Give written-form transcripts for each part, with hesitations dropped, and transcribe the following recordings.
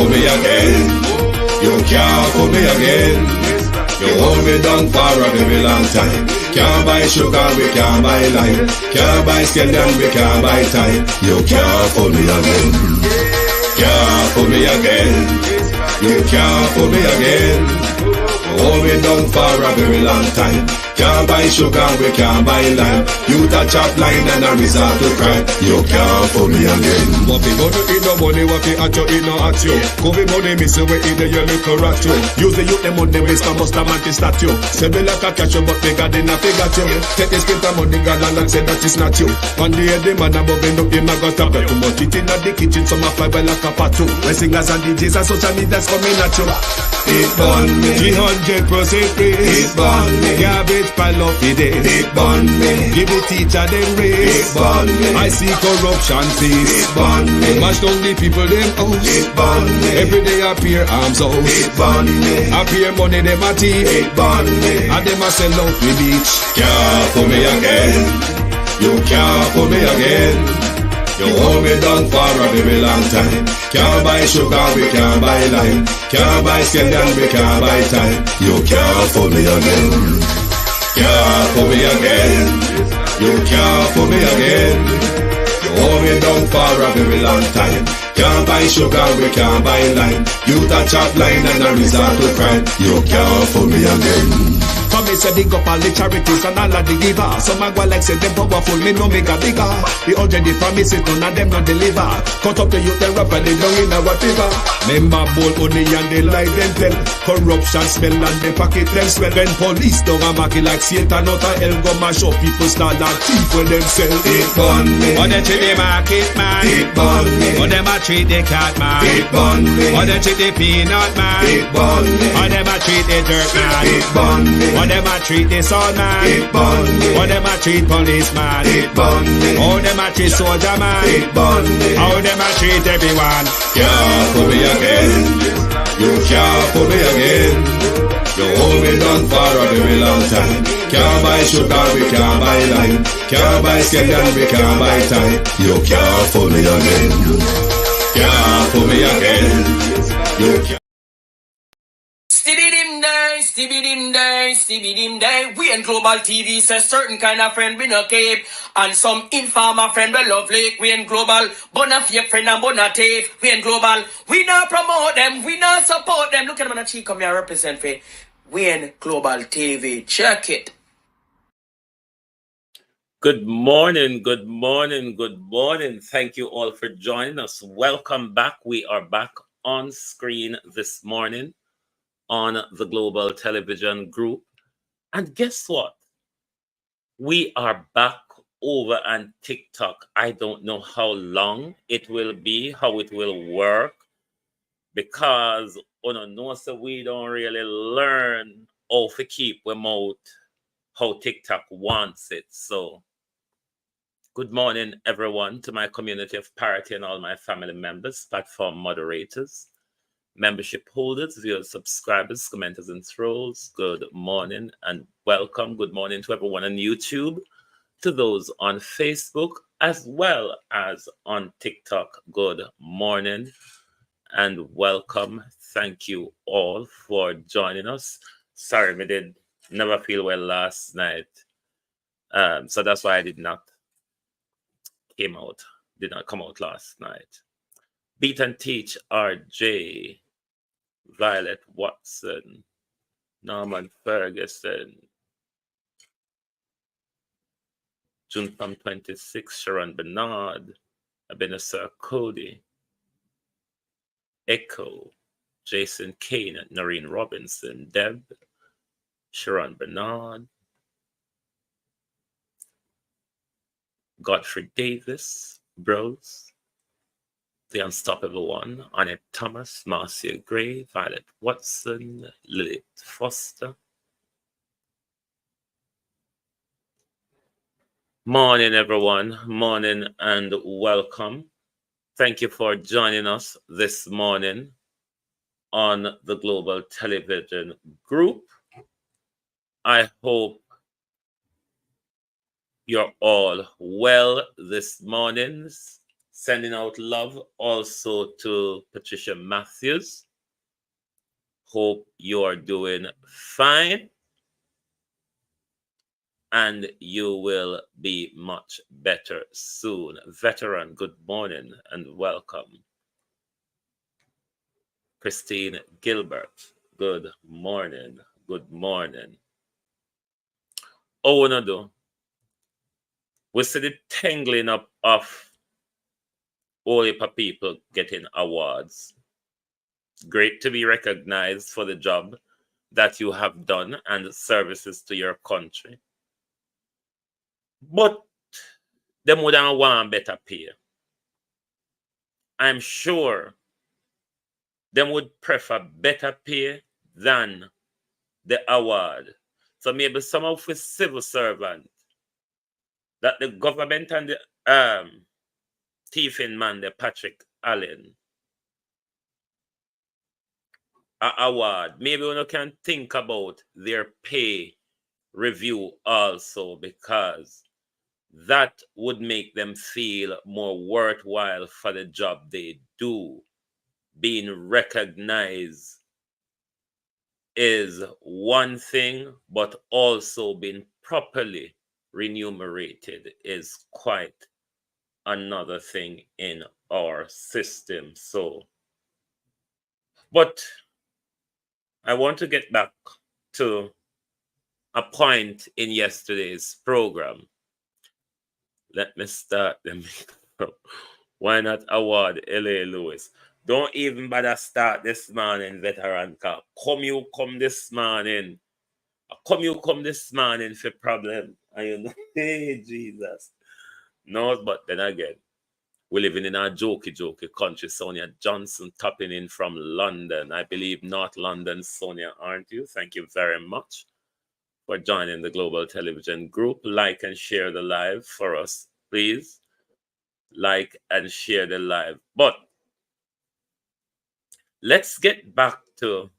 fool me again. You can't fool me again. You hold me down for a very long time. Can't buy sugar, we can't buy lime. Can't buy scallion, we can't buy time. You can't fool me again. Can't fool me again. You can't fool me again. Hold me down for a very long time. Can't buy sugar, we can't buy lime. You touch up line and a resort to crime. You can't fool me again. What people do in no money, what they at you, in no at you. Covid money, miss away in the your little rat you. Use the youth, them on the waste, and bust a man to statue. Say me like a catch you, but bigger than a figure you. Take the spit of money, girl, and say that is not you. On the head, the man above end up, him a got a bet too much. It in the kitchen, some a fly well like a patu. When singers and DJs and social media's coming at you. It burn me. 300% raise. It burn me. Garbage pile up the day. It burn me. Give the teacher them raise. It burn me. I see corruption cease. It burn me. Mash down the people them house. It burn me. Every day appear arms out. It burn me. Appear money them a thief. It burn me. And them a sell out the beach. Can't fool me again. You can't fool me again. You hold me down for a very long time. Can't buy sugar, we can't buy lime. Can't buy scallion, we can't buy time. You can't fool me again. Can't fool me again. You can't fool me again. You hold me down for a very long time. Can't buy sugar, we can't buy lime. You touch up line and a resort to crime. You can't fool me again. Come me say dig up all the charities and all of the givers. Some a go like say them powerful, me no make a bigger. The already promises, none of them not deliver. Cut up the youth, they rap and they down in a whatever. Member bowl money and they lie them tell. Corruption smell and they pocket them swell. When police don't a market like Satan out of hell, go mash up people start that thief when them sell. It burn me. Or they treat the market man. It burn me. Or them a treat the cat man. It burn me. Or they treat the peanut man. It burn me. Or them a treat the dirt man. It burn me. Or them a treat the soul man. It burn me. Or them a treat policeman. It burn me. How them a treat soldier man. It burn me. How them a treat everyone. Can't fool me again. You can't fool me again. You hold me down for a very long time. Can't buy sugar, we can't buy lime. Can't buy scallion, we can't buy time. You can't fool me again. Can't fool me again. You can't. Stibby-dim day. We in Global TV says certain kind of friend we no keep. And some informer friend we love like. We in Global, bona fake friend and bona tape. We in Global, we not promote them, we not support them. Look at them on the cheek, come here represent for. We in Global TV, check it. Good morning, good morning, good morning. Thank you all for joining us. Welcome back. We are back on screen this morning on the Global Television Group. And guess what? We are back over on TikTok. I don't know how long it will be, how it will work, because so we don't really learn how to keep them out, how TikTok wants it. So good morning, everyone, to my community of parity and all my family members, platform moderators, membership holders, viewers, subscribers, commenters, and trolls. Good morning and welcome. Good morning to everyone on YouTube, to those on Facebook, as well as on TikTok. Good morning and welcome. Thank you all for joining us. Sorry, we did never feel well last night. So that's why I did not come out last night. Beat and Teach, RJ, Violet Watson, Norman Ferguson, June 26, Sharon Bernard, Ebenezer Cody, Echo, Jason Kane, Noreen Robinson, Deb, Sharon Bernard, Godfrey Davis, Bros, The Unstoppable One, Annette Thomas, Marcia Gray, Violet Watson, Lilith Foster. Morning, everyone. Morning and welcome. Thank you for joining us this morning on the Global Television Group. I hope you're all well this morning, Sending out love also to Patricia Matthews. Hope you are doing fine. And you will be much better soon. Veteran, good morning and welcome. Christine Gilbert, good morning. Good morning. Oh, no, we see the tangling up of all the people getting awards. Great to be recognized for the job that you have done and services to your country. But them would want better pay. I'm sure them would prefer better pay than the award. So maybe some of the civil servant that the government and the thieving man, the Patrick Allen award, maybe we can think about their pay review also, because that would make them feel more worthwhile for the job they do. Being recognized is one thing, but also being properly remunerated is quite another thing in our system. So, but I want to get back to a point in yesterday's program. Let me start them. Why not award L.A. Lewis? Don't even bother start this morning, veteran car. Come this morning. Come this morning for problem. And you know, hey, Jesus. No, but then again, we're living in a jokey country. Sonia Johnson tapping in from London. I believe North London, Sonia, aren't you? Thank you very much for joining the Global Television Group. Like and share the live for us, please. Like and share the live. But let's get back to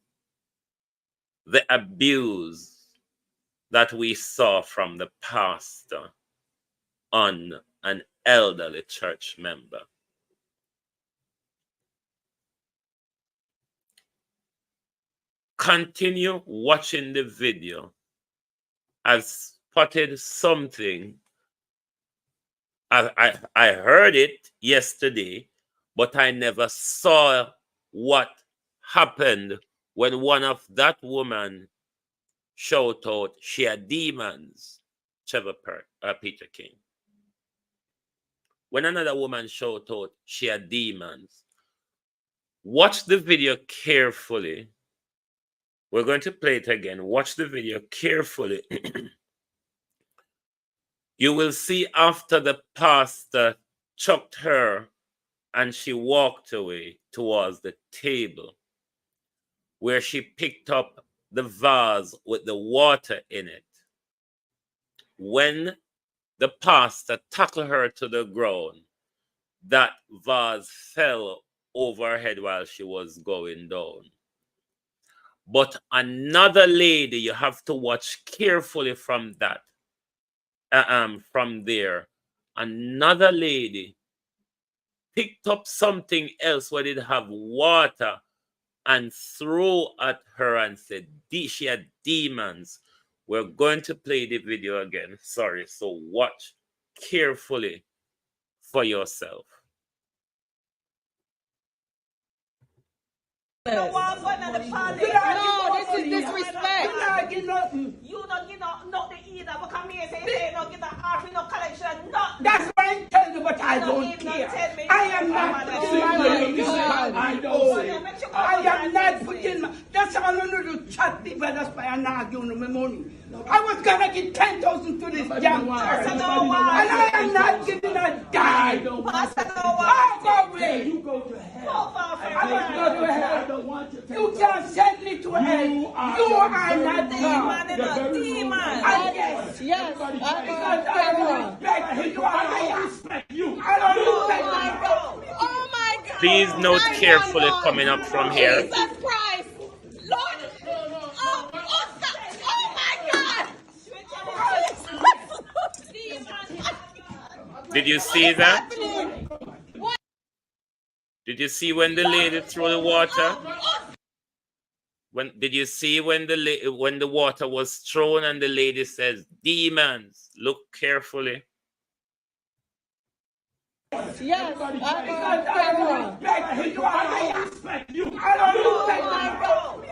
the abuse that we saw from the pastor on an elderly church member. Continue watching the video. I've spotted something. I heard it yesterday, but I never saw what happened when one of that woman shout out she had demons. Peter King. When another woman shout out she had demons. Watch the video carefully. We're going to play it again. Watch the video carefully. You will see after the pastor chucked her and she walked away towards the table where she picked up the vase with the water in it. When the pastor tackled her to the ground, that vase fell over her head while she was going down. But another lady, you have to watch carefully from that. From there, another lady picked up something else where it have water and threw at her and said she had demons. We're going to play the video again. Sorry, so watch carefully for yourself. No, this is disrespect. You don't get nothing either. But come here, say, don't get the half in no collection. No. That's what I tell you, but I don't care. I am not putting I am not putting that's how I'm going to chat people. That's why I'm not giving them money. I was going to give 10,000 to this young person. And I am not giving a dime. I'll go away. You go to hell. I must go to hell. You can't send me to hell. You are not God. Yes. I don't respect you. I don't respect you. I don't respect you. Oh my God. Please note carefully coming up from here. Jesus Christ. Lord. Oh my God. Did you see that? Did you see when the lady threw the water? Did you see when the water was thrown and the lady says, "Demons, look carefully"? Yes, I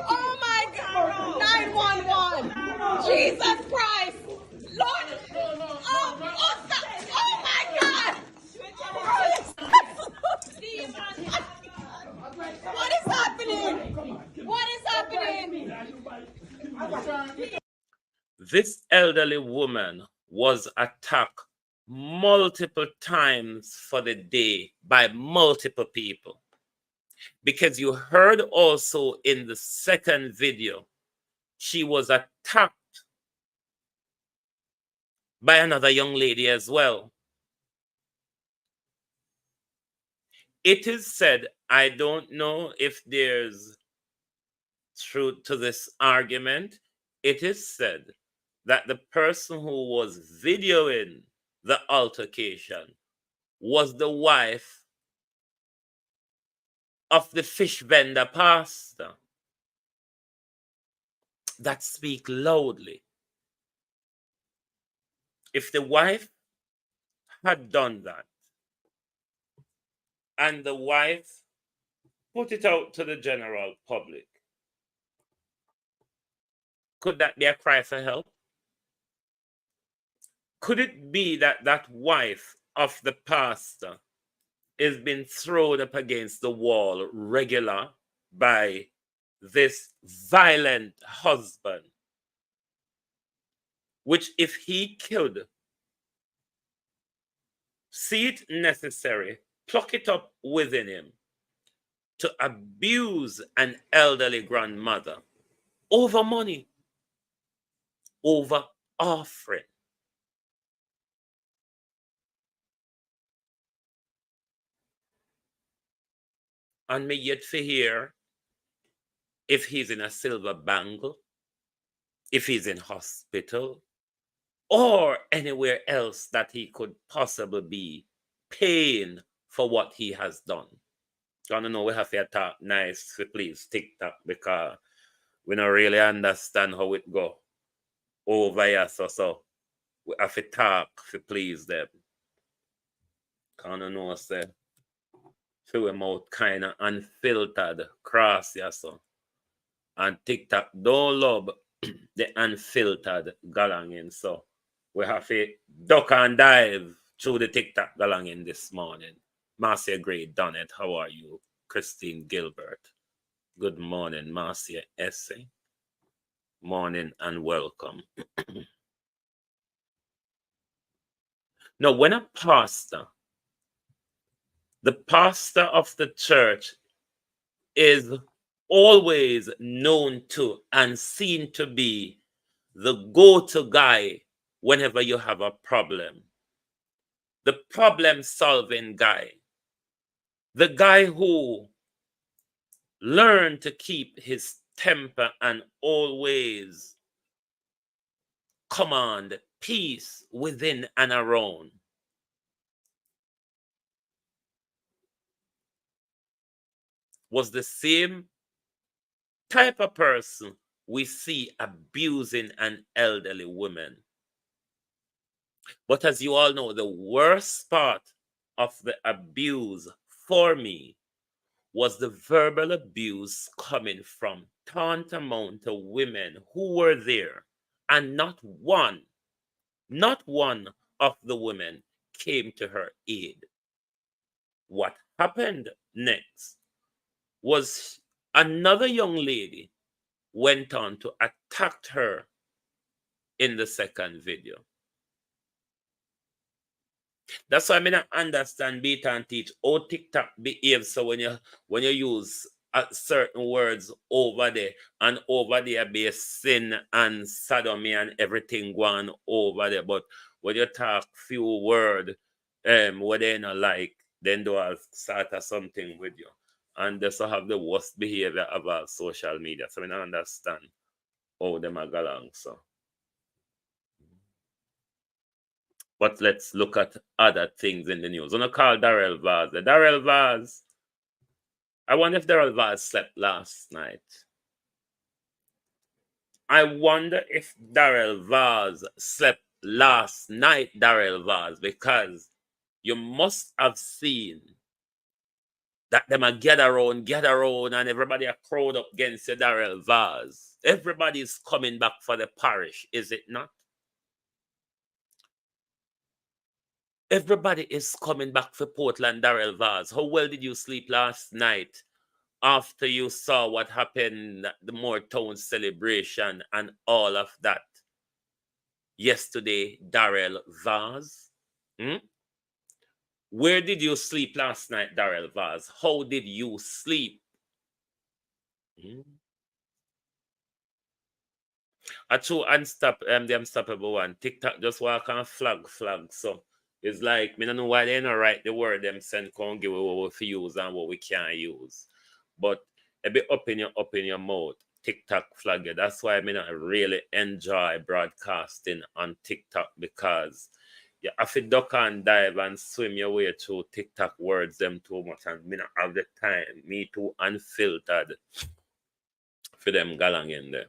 Oh my God! 911! Jesus Christ! Lord! Oh my God! What is happening? What is happening? This elderly woman was attacked multiple times for the day by multiple people. Because you heard also in the second video, she was attacked by another young lady as well. It is said, I don't know if there's truth to this argument, it is said that the person who was videoing the altercation was the wife of the fish vendor pastor. That speak loudly. If the wife had done that, and the wife put it out to the general public, could that be a cry for help? Could it be that that wife of the pastor is being thrown up against the wall regular by this violent husband, which if he could see it necessary, pluck it up within him to abuse an elderly grandmother over money, over offering. And me yet for hear if he's in a silver bangle, if he's in hospital, or anywhere else that he could possibly be paying for what he has done. I don't know, we have to talk nice, so please TikTok, because we don't really understand how it go over here. So we have to talk to please them. Can't know, say, through him out kind of unfiltered cross, yeah, so. And TikTok don't love the unfiltered galangin, so we have to duck and dive through the TikTok galangin this morning. Marcia Gray done it. How are you? Christine Gilbert. Good morning, Marcia Essay. Morning and welcome. Now, when a pastor, the pastor of the church, is always known to and seen to be the go-to guy whenever you have a problem, the problem-solving guy, the guy who learned to keep his temper and always command peace within and around. Was the same type of person we see abusing an elderly woman. But as you all know, the worst part of the abuse for me was the verbal abuse coming from tantamount to women who were there, and not one of the women came to her aid. What happened next was another young lady went on to attack her in the second video. That's why I mean, I understand Beta and Teach how TikTok behaves. So when you use certain words over there, and over there be sin and sodomy and everything going over there, but when you talk few words where they not like, then do a start of something with you. And they also have the worst behavior of our social media. So I don't understand how them are going along. So, but let's look at other things in the news. I'm going to call Darrell Vaz. Darrell Vaz, I wonder if Darrell Vaz slept last night. I wonder if Darrell Vaz slept last night, Darrell Vaz, because you must have seen that them a gather around, and everybody are crowd up against you, Darrell Vaz. Everybody's coming back for the parish, is it not? Everybody is coming back for Portland, Darrell Vaz. How well did you sleep last night after you saw what happened at the Moortown celebration and all of that yesterday, Darrell Vaz? Where did you sleep last night, Darrell Vaz? How did you sleep? A true the unstoppable one. TikTok just walk on flag. So it's like, me don't know why they don't write the word them send can give what we use and what we can't use. But a bit up in your mouth, TikTok flag. That's why I not really enjoy broadcasting on TikTok, because you have to duck and dive and swim your way through TikTok words them too much, and me not have the time. Me too unfiltered for them galang in there.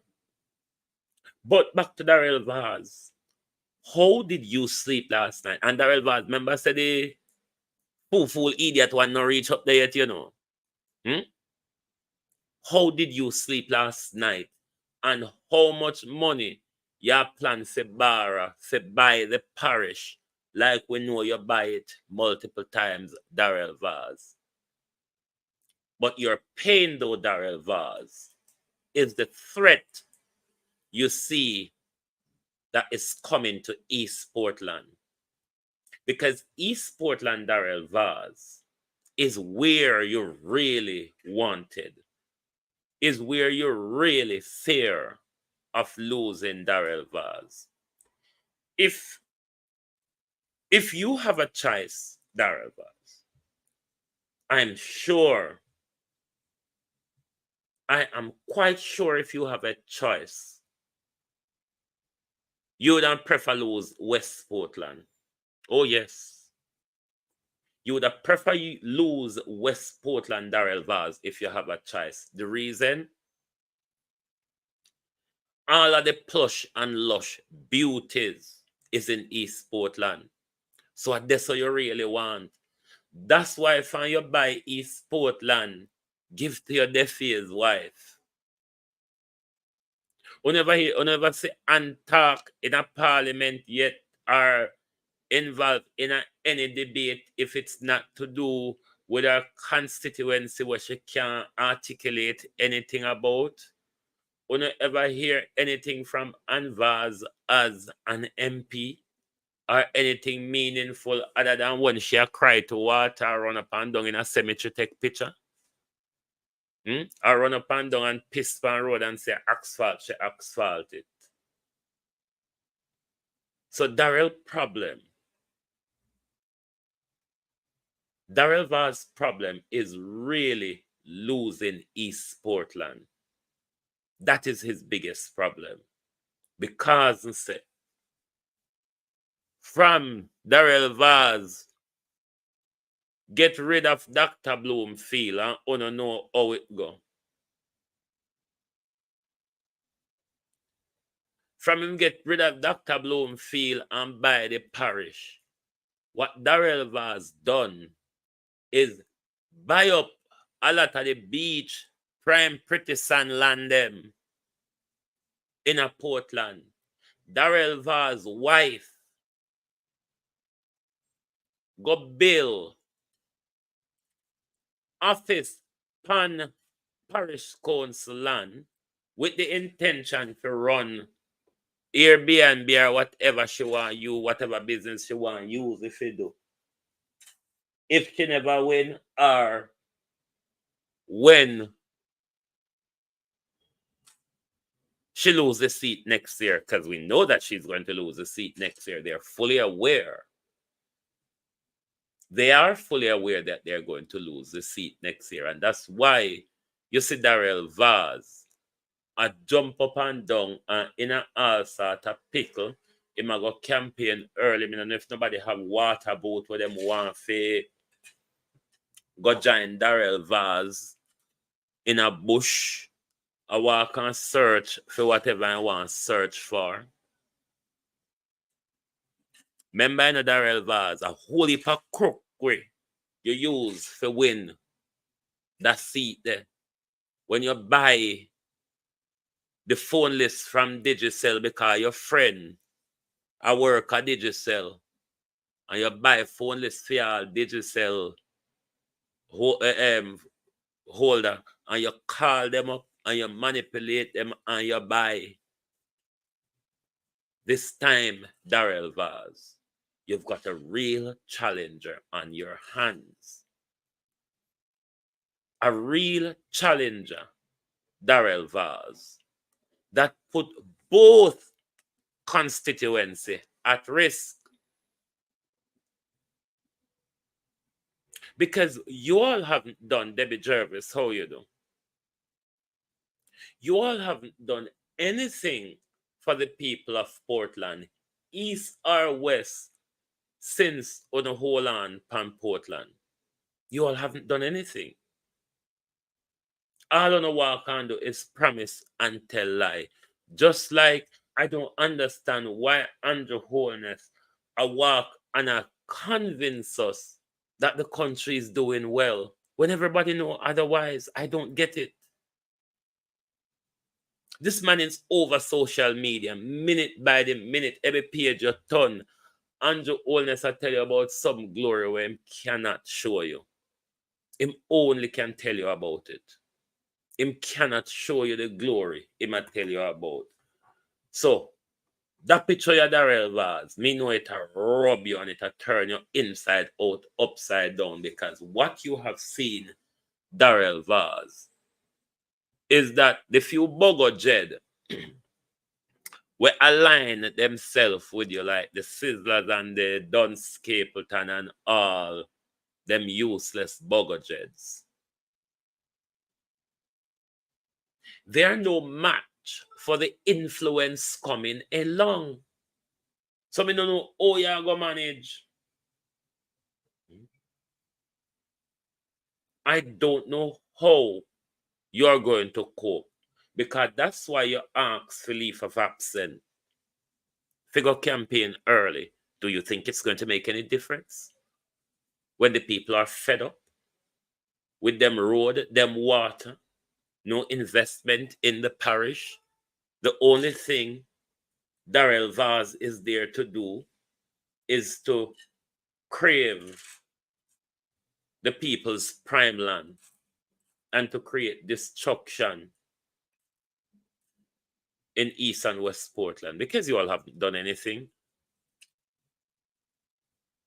But back to Darrell Vaz. How did you sleep last night? And Darrell Vaz, remember said the fool idiot one not reach up there yet, you know. How did you sleep last night? And how much money you plan to borrow to buy the parish, like we know you buy it multiple times, Darrell Vaz? But your pain though, Darrell Vaz, is the threat you see that is coming to East Portland. Because East Portland, Darrell Vaz, is where you're really wanted, is where you're really fear of losing, Darrell Vaz. If you have a choice, Darrell Vaz, I am quite sure if you have a choice, you would prefer lose West Portland. Oh, yes. You would prefer lose West Portland, Darrell Vaz, if you have a choice. The reason? All of the plush and lush beauties is in East Portland. So that's what you really want. That's why if you buy East Portland, give to your deaf's wife. Whenever see and talk in a parliament yet or involved in any debate if it's not to do with a constituency where she can't articulate anything about. Whenever hear anything from Anvaz as an MP or anything meaningful other than when she cry to water, run up and down in a cemetery take picture. Or run up and down and piss on road and say asphalt, she asphalt it. So Darrell Vaz's problem is really losing East Portland. That is his biggest problem. Because from Darrell Vaz get rid of Dr. Bloomfield and don't know how it go. From him get rid of Dr. Bloomfield and buy the parish, what Darrell Vaz done is buy up a lot of the beach, prime pretty sand land them in a Portland. Darrell Vaz's wife go build office pan parish council land with the intention to run Airbnb or whatever she want you, whatever business she want use if she do. If she never win or when she lose the seat next year, because we know that she's going to lose the seat next year. They're fully aware. They are fully aware that they're going to lose the seat next year. And that's why you see Darrell Vaz a jump up and down and in a all sort of pickle. He might go campaign early. I don't know if nobody have water boat where them want to go join Darrell Vaz in a bush, I walk and search for whatever I want to search for. Remember in the Darrell Vaz, a whole heap of crook way you use for win that seat there. When you buy the phone list from Digicel because your friend I work at Digicel and you buy phone list for your Digicel holder and you call them up and you manipulate them and you buy. This time, Darrell Vaz, you've got a real challenger on your hands. A real challenger, Darrell Vaz, that put both constituency at risk. Because you all haven't done, Debbie Jervis, how you do? You all haven't done anything for the people of Portland, east or west, since on the whole on Pan Portland. You all haven't done anything. All on the walk and do is promise and tell lie. Just like I don't understand why Andrew Holness a walk and a convince us that the country is doing well when everybody know otherwise. I don't get it. This man is over social media, minute by the minute, every page you turn. Andrew Holness I tell you about some glory where him cannot show you. Him only can tell you about it. Him cannot show you the glory he might tell you about. So, that picture of Darrell Vaz, me know it rub you and it turn you inside out, upside down, because what you have seen, Darrell Vaz, is that the few Bogo Jed will align themselves with you, like the Sizzlers and the Don Stapleton and all them useless Bogo Jeds. They are no match for the influence coming along. So me don't know how you're going to manage. I don't know how you're going to cope. Because that's why you ask for leave of absence. Figure campaign early. Do you think it's going to make any difference? When the people are fed up with them road, them water, no investment in the parish, the only thing Darrell Vaz is there to do is to crave the people's prime land and to create destruction in East and West Portland, because you all haven't done anything.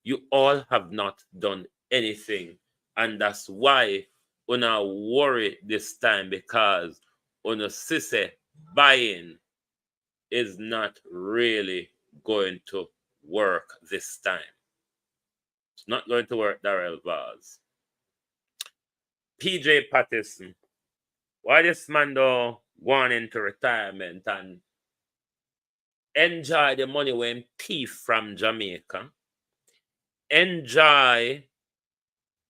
You all have not done anything. And that's why una worry this time, because una sisse buying is not really going to work this time. It's not going to work, Darrell Vaz. PJ Patterson, why this man though going into retirement and enjoy the money when thief from Jamaica, enjoy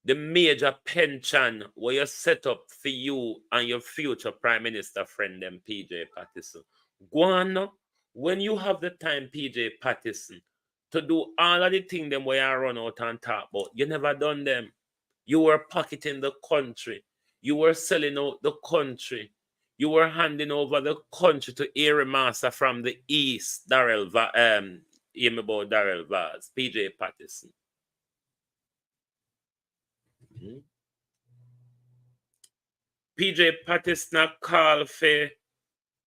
the major pension where you set up for you and your future Prime Minister friend, them PJ Patterson. Go on, when you have the time, PJ Patterson, to do all of the things them where you run out and talk about, you never done them. You were pocketing the country. You were selling out the country. You were handing over the country to Area Master from the East, Darrell Vaz, PJ Patterson. PJ Patterson call for,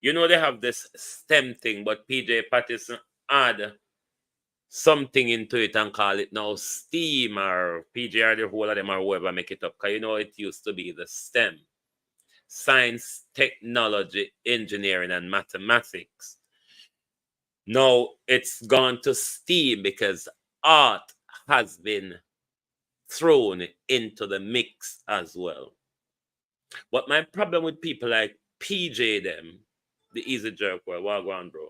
you know they have this STEM thing, but PJ Patterson add something into it and call it now STEAM or PJ or the whole of them or whoever make it up. Because you know it used to be the STEM. Science, technology, engineering, and mathematics. Now it's gone to STEAM because art has been thrown into the mix as well. But my problem with people like PJ them, the easy jerk world, wagwan bro.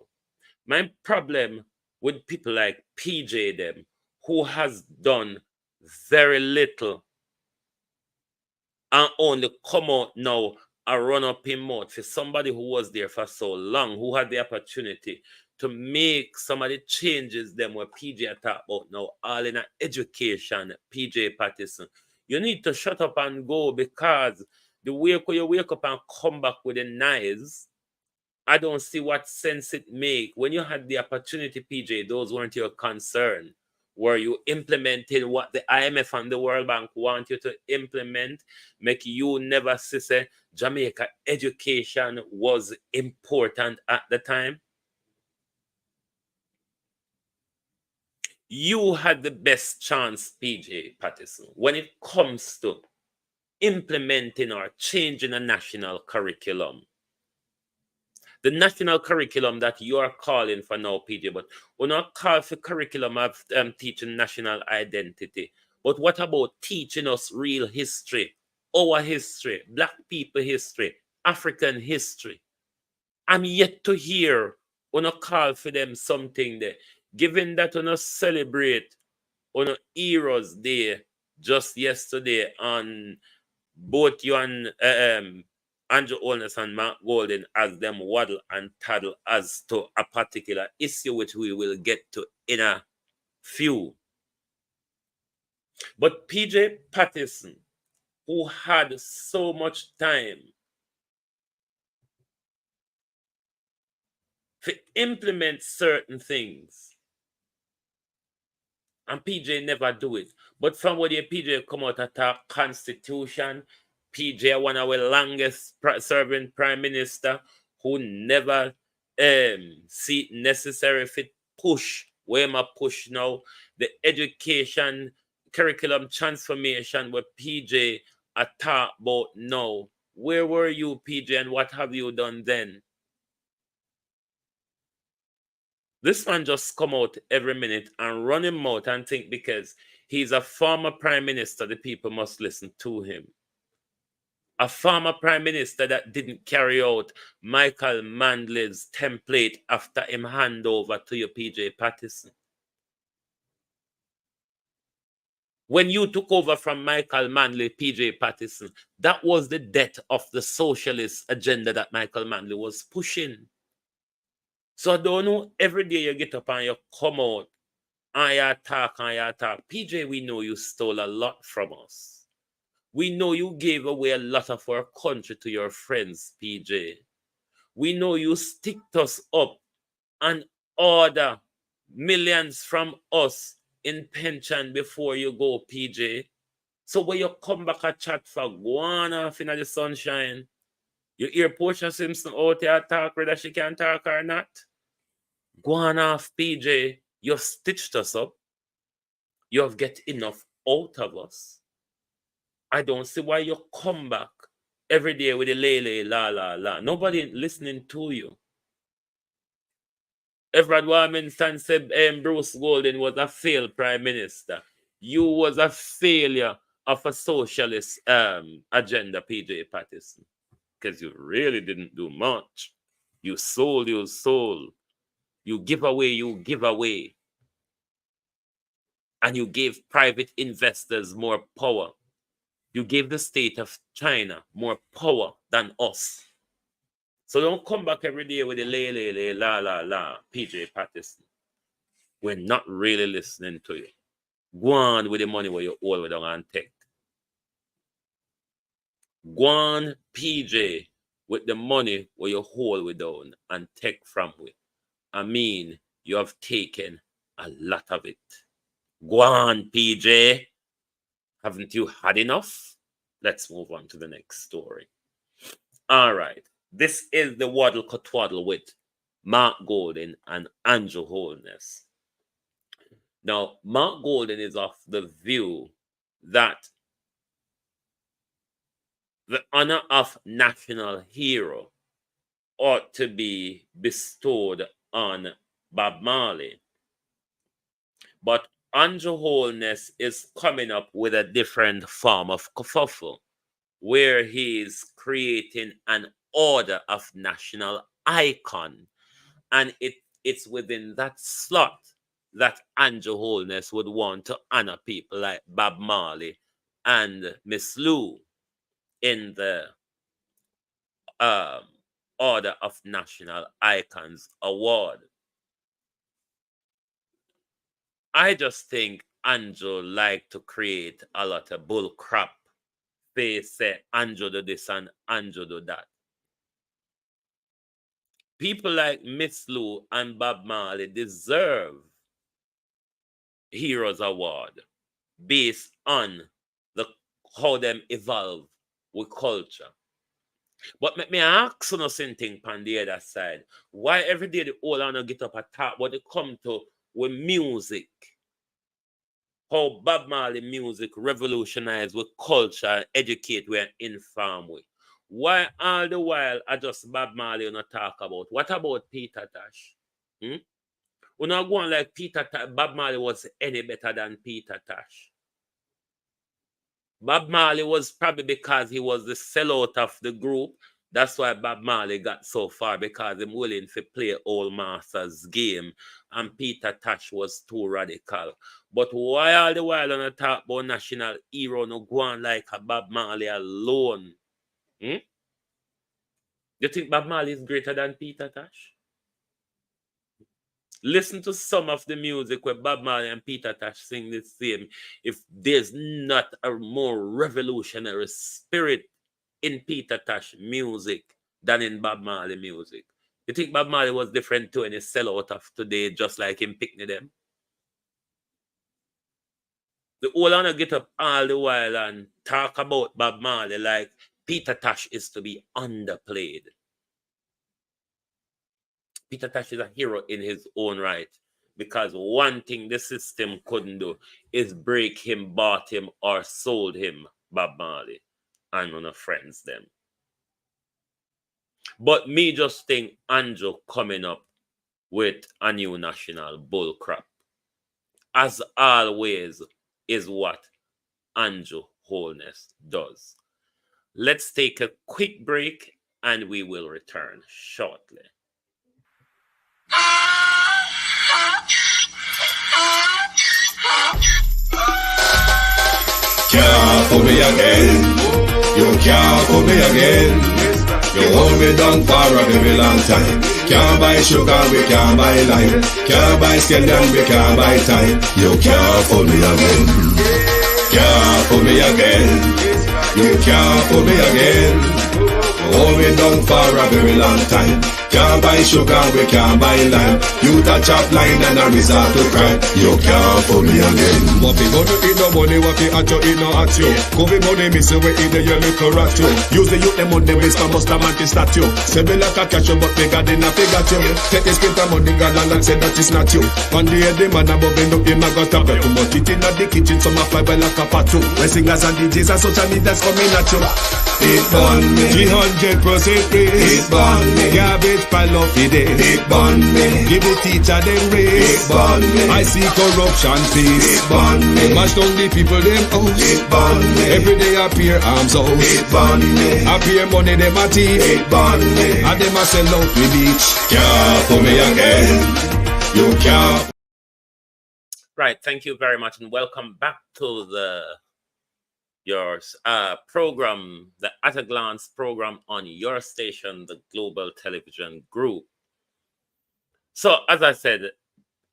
My problem with people like PJ them, who has done very little and only come out now a run up in mouth for somebody who was there for so long, who had the opportunity to make some of the changes them what PJ talk about now, all in a education, PJ Patterson. You need to shut up and go, because the way you wake up and come back with the knives, I don't see what sense it make. When you had the opportunity, PJ, those weren't your concern. Were you implementing what the IMF and the World Bank want you to implement? Make you never see say Jamaica education was important at the time? You had the best chance, PJ Patterson, when it comes to implementing or changing a national curriculum. The national curriculum that you are calling for now, PJ, but we're not call for curriculum of teaching national identity. But what about teaching us real history, our history, Black people history, African history? I'm yet to hear on a call for them something there. Given that on a celebrate on a Heroes Day just yesterday on both you and Andrew Holness and Mark Golden as them waddle and taddle as to a particular issue which we will get to in a few. But PJ Patterson, who had so much time to implement certain things, and PJ never do it. But from what the PJ come out at a constitution, PJ one of our longest serving prime minister who never see it necessary if it push where am I push now the education curriculum transformation where PJ talk about now. Where were you, PJ, and what have you done then? This man just come out every minute and run him out and think because he's a former prime minister, the people must listen to him. A former prime minister that didn't carry out Michael Manley's template after him hand over to your PJ Patterson. When you took over from Michael Manley, PJ Patterson, that was the death of the socialist agenda that Michael Manley was pushing. So I don't know, every day you get up and you come out and you talk. PJ, we know you stole a lot from us. We know you gave away a lot of our country to your friends, PJ. We know you sticked us up and order millions from us in pension before you go, PJ. So when you come back a chat for go on off in the sunshine, you hear Portia Simpson out there talk whether she can talk or not. Go on off, PJ. You've stitched us up. You have get enough out of us. I don't see why you come back every day with the lay, la. Nobody listening to you. Everett Warminson said Bruce Golden was a failed prime minister. You was a failure of a socialist agenda, PJ Patterson. Because you really didn't do much. You sold. You give away. And you gave private investors more power. You gave the state of China more power than us. So don't come back every day with the lay, la, PJ Patterson. We're not really listening to you. Go on with the money where you owe down and take. Go on, PJ, with the money where you hold with down and take from it. I mean, you have taken a lot of it. Go on, PJ. Haven't you had enough? Let's move on to the next story. All right. This is the Waddle Cutwaddle with Mark Golden and Andrew Holness. Now, Mark Golden is of the view that the honor of national hero ought to be bestowed on Bob Marley. But Andrew Holness is coming up with a different form of kerfuffle, where he is creating an order of national icon. And it's within that slot that Andrew Holness would want to honor people like Bob Marley and Miss Lou in the Order of National Icons Award. I just think Andrew like to create a lot of bull crap. They say Andrew do this and Andrew do that. People like Miss Lou and Bob Marley deserve Heroes Award based on how them evolve with culture. But let me ask you something on the other side. Why every day the old and get up and talk what they come to with music? How Bob Marley music revolutionize with culture and educate we and inform we. Why all the while I just Bob Marley not talk about? What about Peter Tosh? We're not going like Bob Marley was any better than Peter Tosh. Bob Marley was probably because he was the sellout of the group. That's why Bob Marley got so far, because he's willing to play old masters game, and Peter Tosh was too radical. But why all the while on the talk about national hero no go on like a Bob Marley alone? You think Bob Marley is greater than Peter Tosh? Listen to some of the music where Bob Marley and Peter Tosh sing the same. If there's not a more revolutionary spirit in Peter Tosh music than in Bob Marley music. You think Bob Marley was different to any sellout of today, just like him picking them? The old one get up all the while and talk about Bob Marley like Peter Tosh is to be underplayed. Peter Tosh is a hero in his own right, because one thing the system couldn't do is break him, bought him, or sold him, Bob Marley, and none of friends them. But me just think Andrew coming up with a new national bullcrap, as always, is what Andrew Holness does. Let's take a quick break and we will return shortly. Can't fool me again. You can't fool me again. You hold me down for a very long time. Can't buy sugar, we can't buy lime. Can't buy scandal, we can't buy time. You can't fool me again. Can't fool me again. You can't fool me again. Hold me down for a very long time. Can't buy sugar, we can't buy lime. You touch up line and a resort to crime. You can't fool me again. What we gonna eat no money, what we at you, eat no at you. COVID money, me say we eat the yellow correct you. Use the youth, them on the base, for must have man statue. Say me like a catch you, but bigger than a figure you. Take this print of money, God, and say that is not you. On the head, the man above end up him, I got a bed. Too much eat in the kitchen, some fly by like a patu. When singers and DJs and social media's coming at you. It burn me. 300% free. It burn me. Garbage pile of the day. It burn me. Give the teacher them raise. It burn me. I see corruption face. It burn me. Mash down the people them house. It burn me. Every day appear arms out. It burn me. Appear money them a thief. It burn me. And them a sell out the beach. Can't fool me again. You can't. Right, thank you very much, and welcome back to your program, the At a Glance program on your station, the Global Television Group. So, as I said,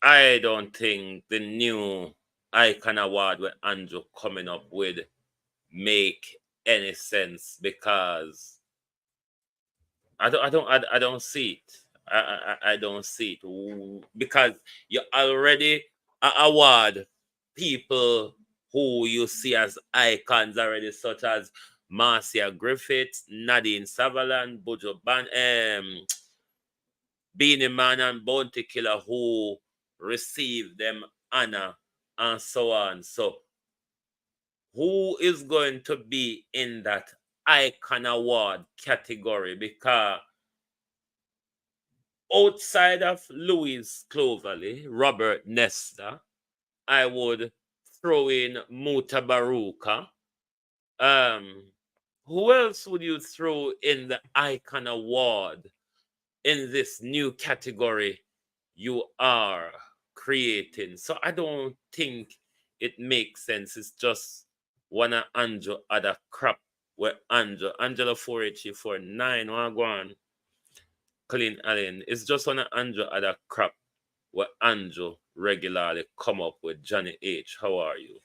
I don't think the new Icon Award with Andrew coming up with make any sense, because I don't see it. I don't see it, because you already award people who you see as icons already, such as Marcia Griffiths, Nadine Sutherland, Buju Beanie Man and Bounty Killer, who receive them honor and so on. So who is going to be in that Icon Award category? Because outside of Louis Cloverly, Robert Nesta, I would throw in Muta Baruka. Who else would you throw in the Icon Award in this new category you are creating? So I don't think it makes sense. It's just one of Andrew other crap where Angela 4834 Wagwan, Clean Allen. It's just on Andrew other crap where Andrew regularly come up with Johnny H. How are you?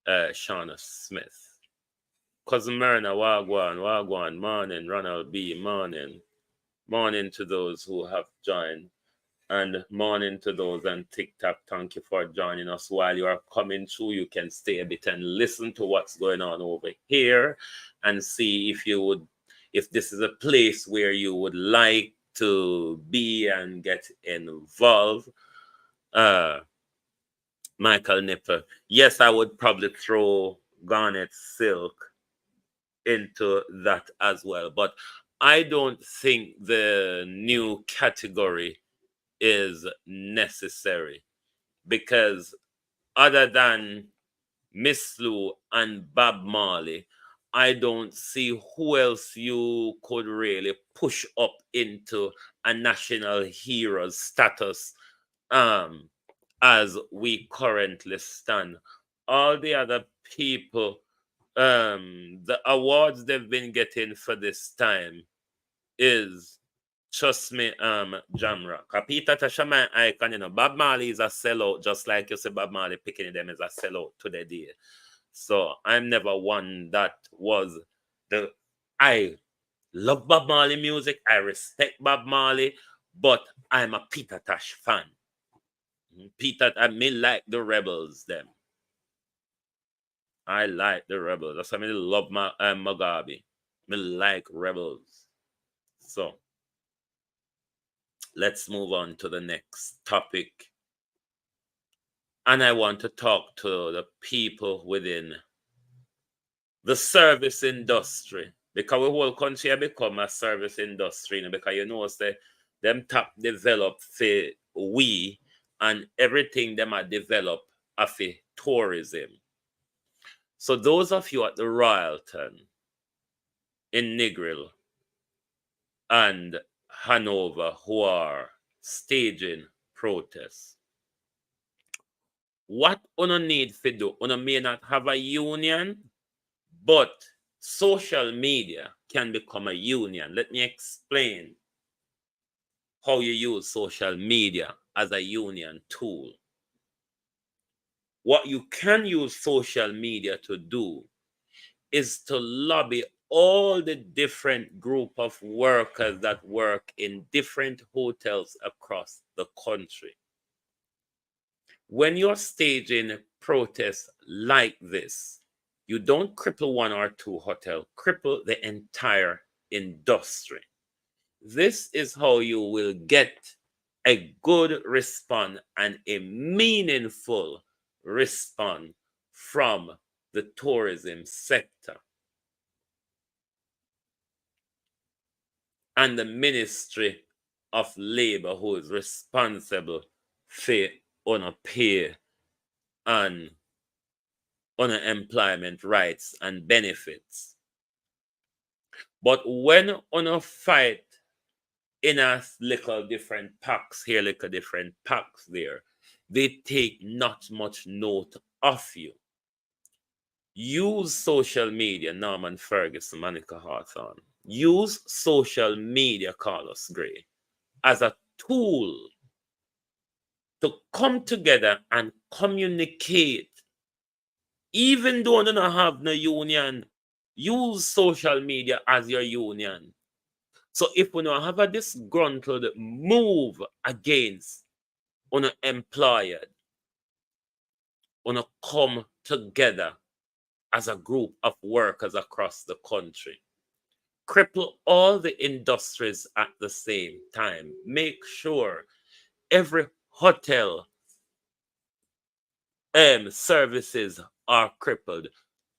Shauna Smith. Cousin Myrna, Wagwan, morning, Ronald B, morning. Morning to those who have joined. And morning to those on TikTok. Thank you for joining us. While you are coming through, you can stay a bit and listen to what's going on over here and see if this is a place where you would like to be and get involved. Michael Nipper. Yes, I would probably throw Garnet Silk into that as well. But I don't think the new category is necessary because other than Miss Lou and Bob Marley, I don't see who else you could really push up into a national hero status as we currently stand. All the other people, the awards they've been getting for this time is, trust me, Jamrock. Peter Tasha icon, Bob Marley is a sellout, just like you say Bob Marley picking them as a sellout to the day. So I'm never one that was I love Bob Marley music, I respect Bob Marley, but I'm a Peter Tosh fan. Peter, I mean, like the Rebels, them. I like the Rebels. That's why I love my Mugabe. I like Rebels. So let's move on to the next topic. And I want to talk to the people within the service industry, because the whole country has become a service industry, because you know, say, them top develop for we and everything them are developed for tourism. So those of you at the Royalton, in Negril and Hanover who are staging protests, what una need to do? Una may not have a union, but social media can become a union. Let me explain how you use social media as a union tool. What you can use social media to do is to lobby all the different group of workers that work in different hotels across the country. When you're staging protests like this, you don't cripple one or two hotels, cripple the entire industry. This is how you will get a good response and a meaningful response from the tourism sector. And the Ministry of Labor, who is responsible for pay and unemployment rights and benefits. But when fight in a little different packs here, little different packs there, they take not much note of you. Use social media, Norman Ferguson, Monica Hawthorne. Use social media, Carlos Gray, as a tool to come together and communicate. Even though you don't have no union, use social media as your union. So if we don't have a disgruntled move against employer, come together as a group of workers across the country. Cripple all the industries at the same time. Make sure every hotel services are crippled.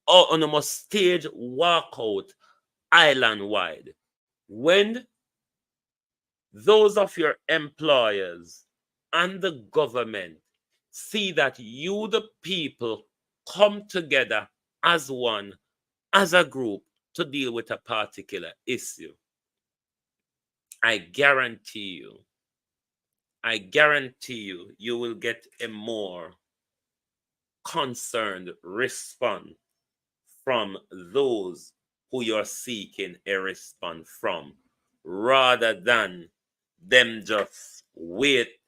Or on a must stage walkout island-wide. When those of your employers and the government see that you, the people, come together as one, as a group, to deal with a particular issue, I guarantee you, you will get a more concerned response from those who you're seeking a response from, rather than them just wait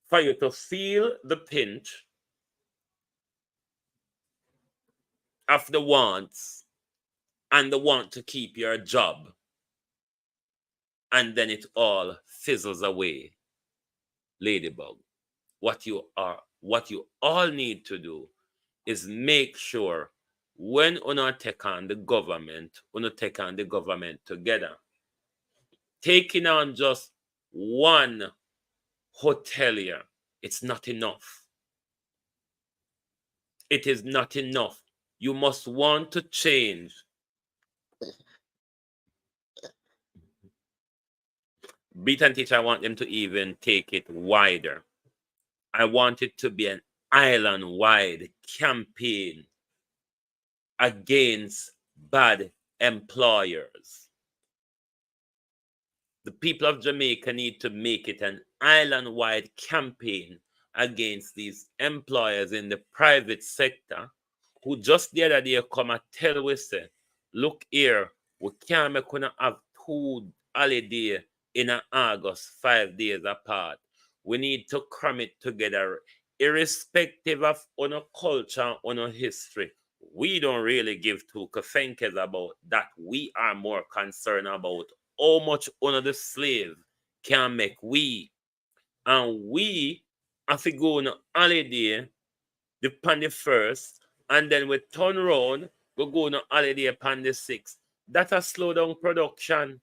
for you to feel the pinch of the wants and the want to keep your job, and then it all fizzles away. Ladybug, what you all need to do is make sure when una take on the government together. Taking on just one hotelier, it's not enough. It is not enough. You must want to change. Beat and Teach, I want them to even take it wider. I want it to be an island-wide campaign against bad employers. The people of Jamaica need to make it an island-wide campaign against these employers in the private sector who just the other day come and tell us, say, look here, we can't make una have 2 holidays in August, 5 days apart. We need to cram it together, irrespective of our culture and our history. We don't really give 2 kafenkes about that. We are more concerned about how much one of the slave can make we. And we have to go on a holiday upon the 1st, and then we turn around, we go on a holiday upon the 6th. That has slowed down production.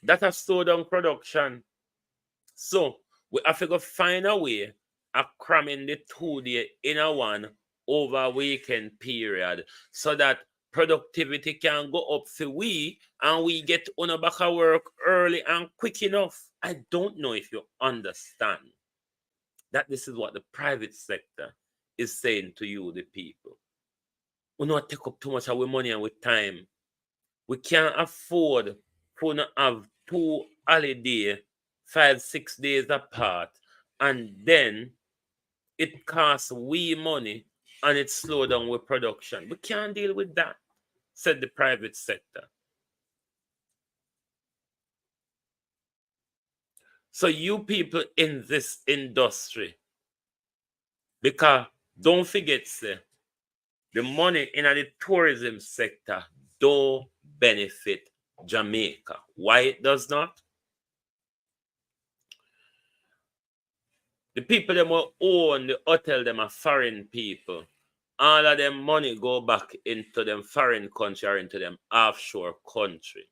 That has slowed down production. So we have to go find a way of cramming the 2 day in a one over a weekend period so that productivity can go up for we and we get on a back of work early and quick enough. I don't know if you understand that this is what the private sector is saying to you, the people. We not take up too much of our money and with time. We can't afford to not have 2 holidays 5-6 days apart, and then it costs we money and it slow down with production. We can't deal with that, said the private sector. So you people in this industry, because don't forget, say, the money in the tourism sector don't benefit Jamaica. Why it does not? The people that will own the hotel, them are foreign people. All of them money go back into them foreign country or into them offshore country.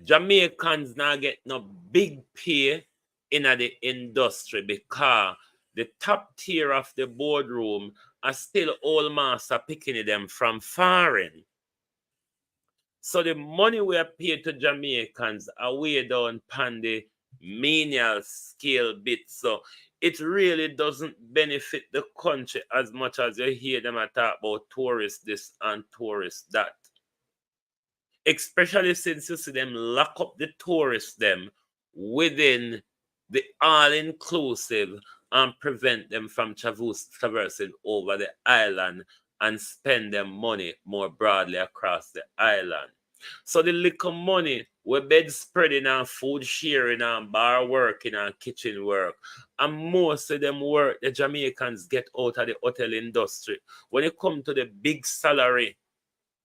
Jamaicans now get no big pay in the industry because the top tier of the boardroom are still old master picking them from foreign. So the money we are paid to Jamaicans are way down pan the menial scale bit. So it really doesn't benefit the country as much as you hear them talk about tourists this and tourists that. Especially since you see them lock up the tourists them within the all-inclusive and prevent them from traversing over the island and spend their money more broadly across the island. So the little money we bed spreading and food sharing and bar working and kitchen work, and most of them work the Jamaicans get out of the hotel industry. When it comes to the big salary,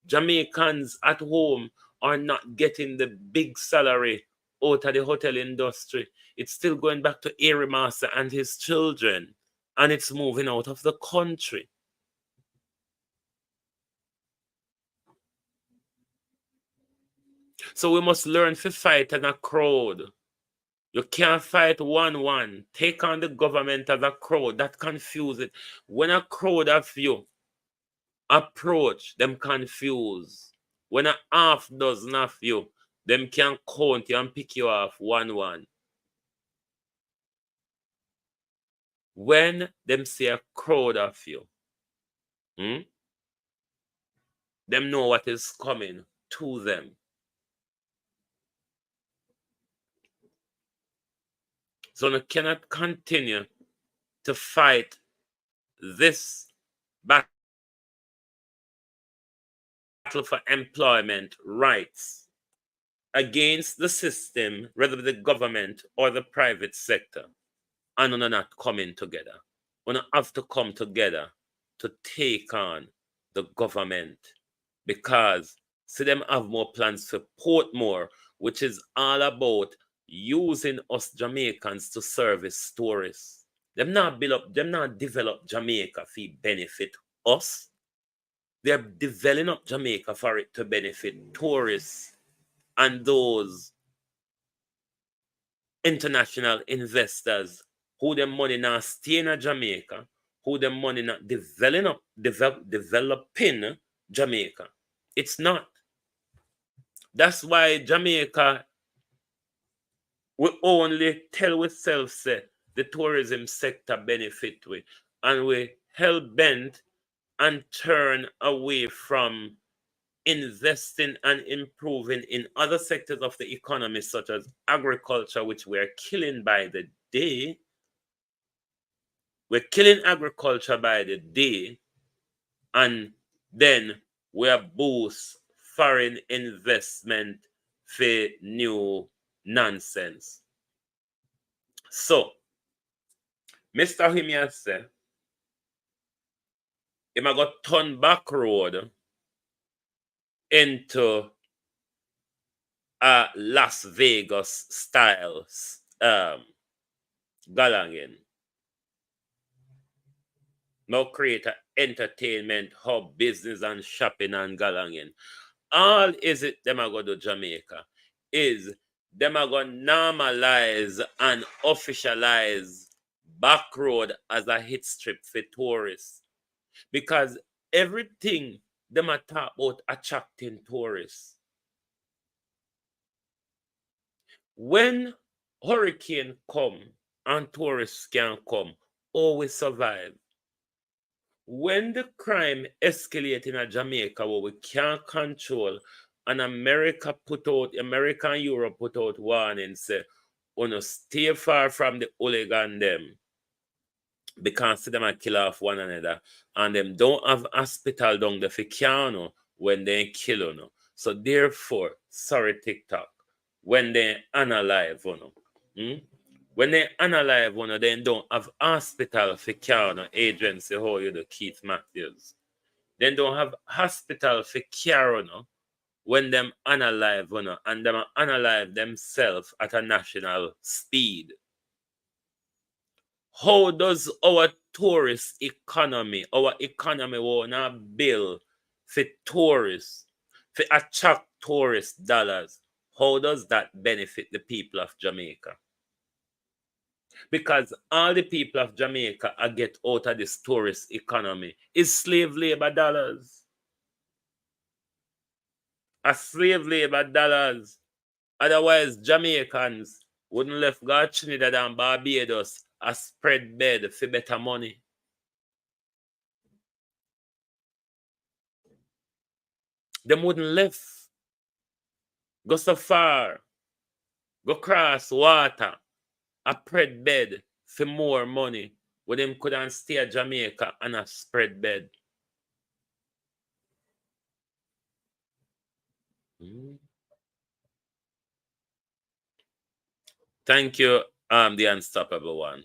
Jamaicans at home are not getting the big salary out of the hotel industry. It's still going back to Airy Master and his children, and it's moving out of the country. So we must learn to fight as a crowd. You can't fight 1-1. Take on the government as a crowd. That confuses it. When a crowd of you approach, them confuse. When a half dozen of you, them can count you and pick you off 1-1. When them see a crowd of you, them know what is coming to them. So you cannot continue to fight this battle for employment rights against the system, whether the government or the private sector, and we're not coming together. We don't have to come together to take on the government, because see them have more plans for Portmore, which is all about using us Jamaicans to service tourists. Them not develop Jamaica for benefit us. They're developing up Jamaica for it to benefit tourists and those international investors who them money now stay in Jamaica, who them money not developing Jamaica. It's not. That's why Jamaica, we only tell ourselves say the tourism sector benefit we, and we hell bent and turn away from investing and improving in other sectors of the economy, such as agriculture, which we're killing by the day. We're killing agriculture by the day, and then we're boost foreign investment for new nonsense. So, Mr. Himia said, he got turn back road into a Las Vegas style galangin. Now create an entertainment hub, business and shopping and galangin. All is it them are going to Jamaica is them are going to normalize and officialize back road as a hit strip for tourists. Because everything them are talk about attracting tourists. When hurricane come and tourists can come, always survive. When the crime escalate in Jamaica, where we can't control, and America and Europe put out warning, say, stay far from the hooligan them, because them a kill off one another, and them don't have hospital down the Ficano when they kill you. So therefore, sorry TikTok, when they unalive when they unalive they don't have hospital for care agency how you do Keith Matthews. They don't have hospital for care when them unalive and them unalive themselves at a national speed. How does our tourist economy wanna build for tourists, for attract tourist dollars? How does that benefit the people of Jamaica? Because all the people of Jamaica are get out of this tourist economy is slave labor dollars. A slave labor dollars. Otherwise, Jamaicans wouldn't left go Trinidad and Barbados a spread bed for better money. Them wouldn't left go so far, go cross water, a spread bed for more money, where them couldn't stay at Jamaica and a spread bed. Thank you, the unstoppable one.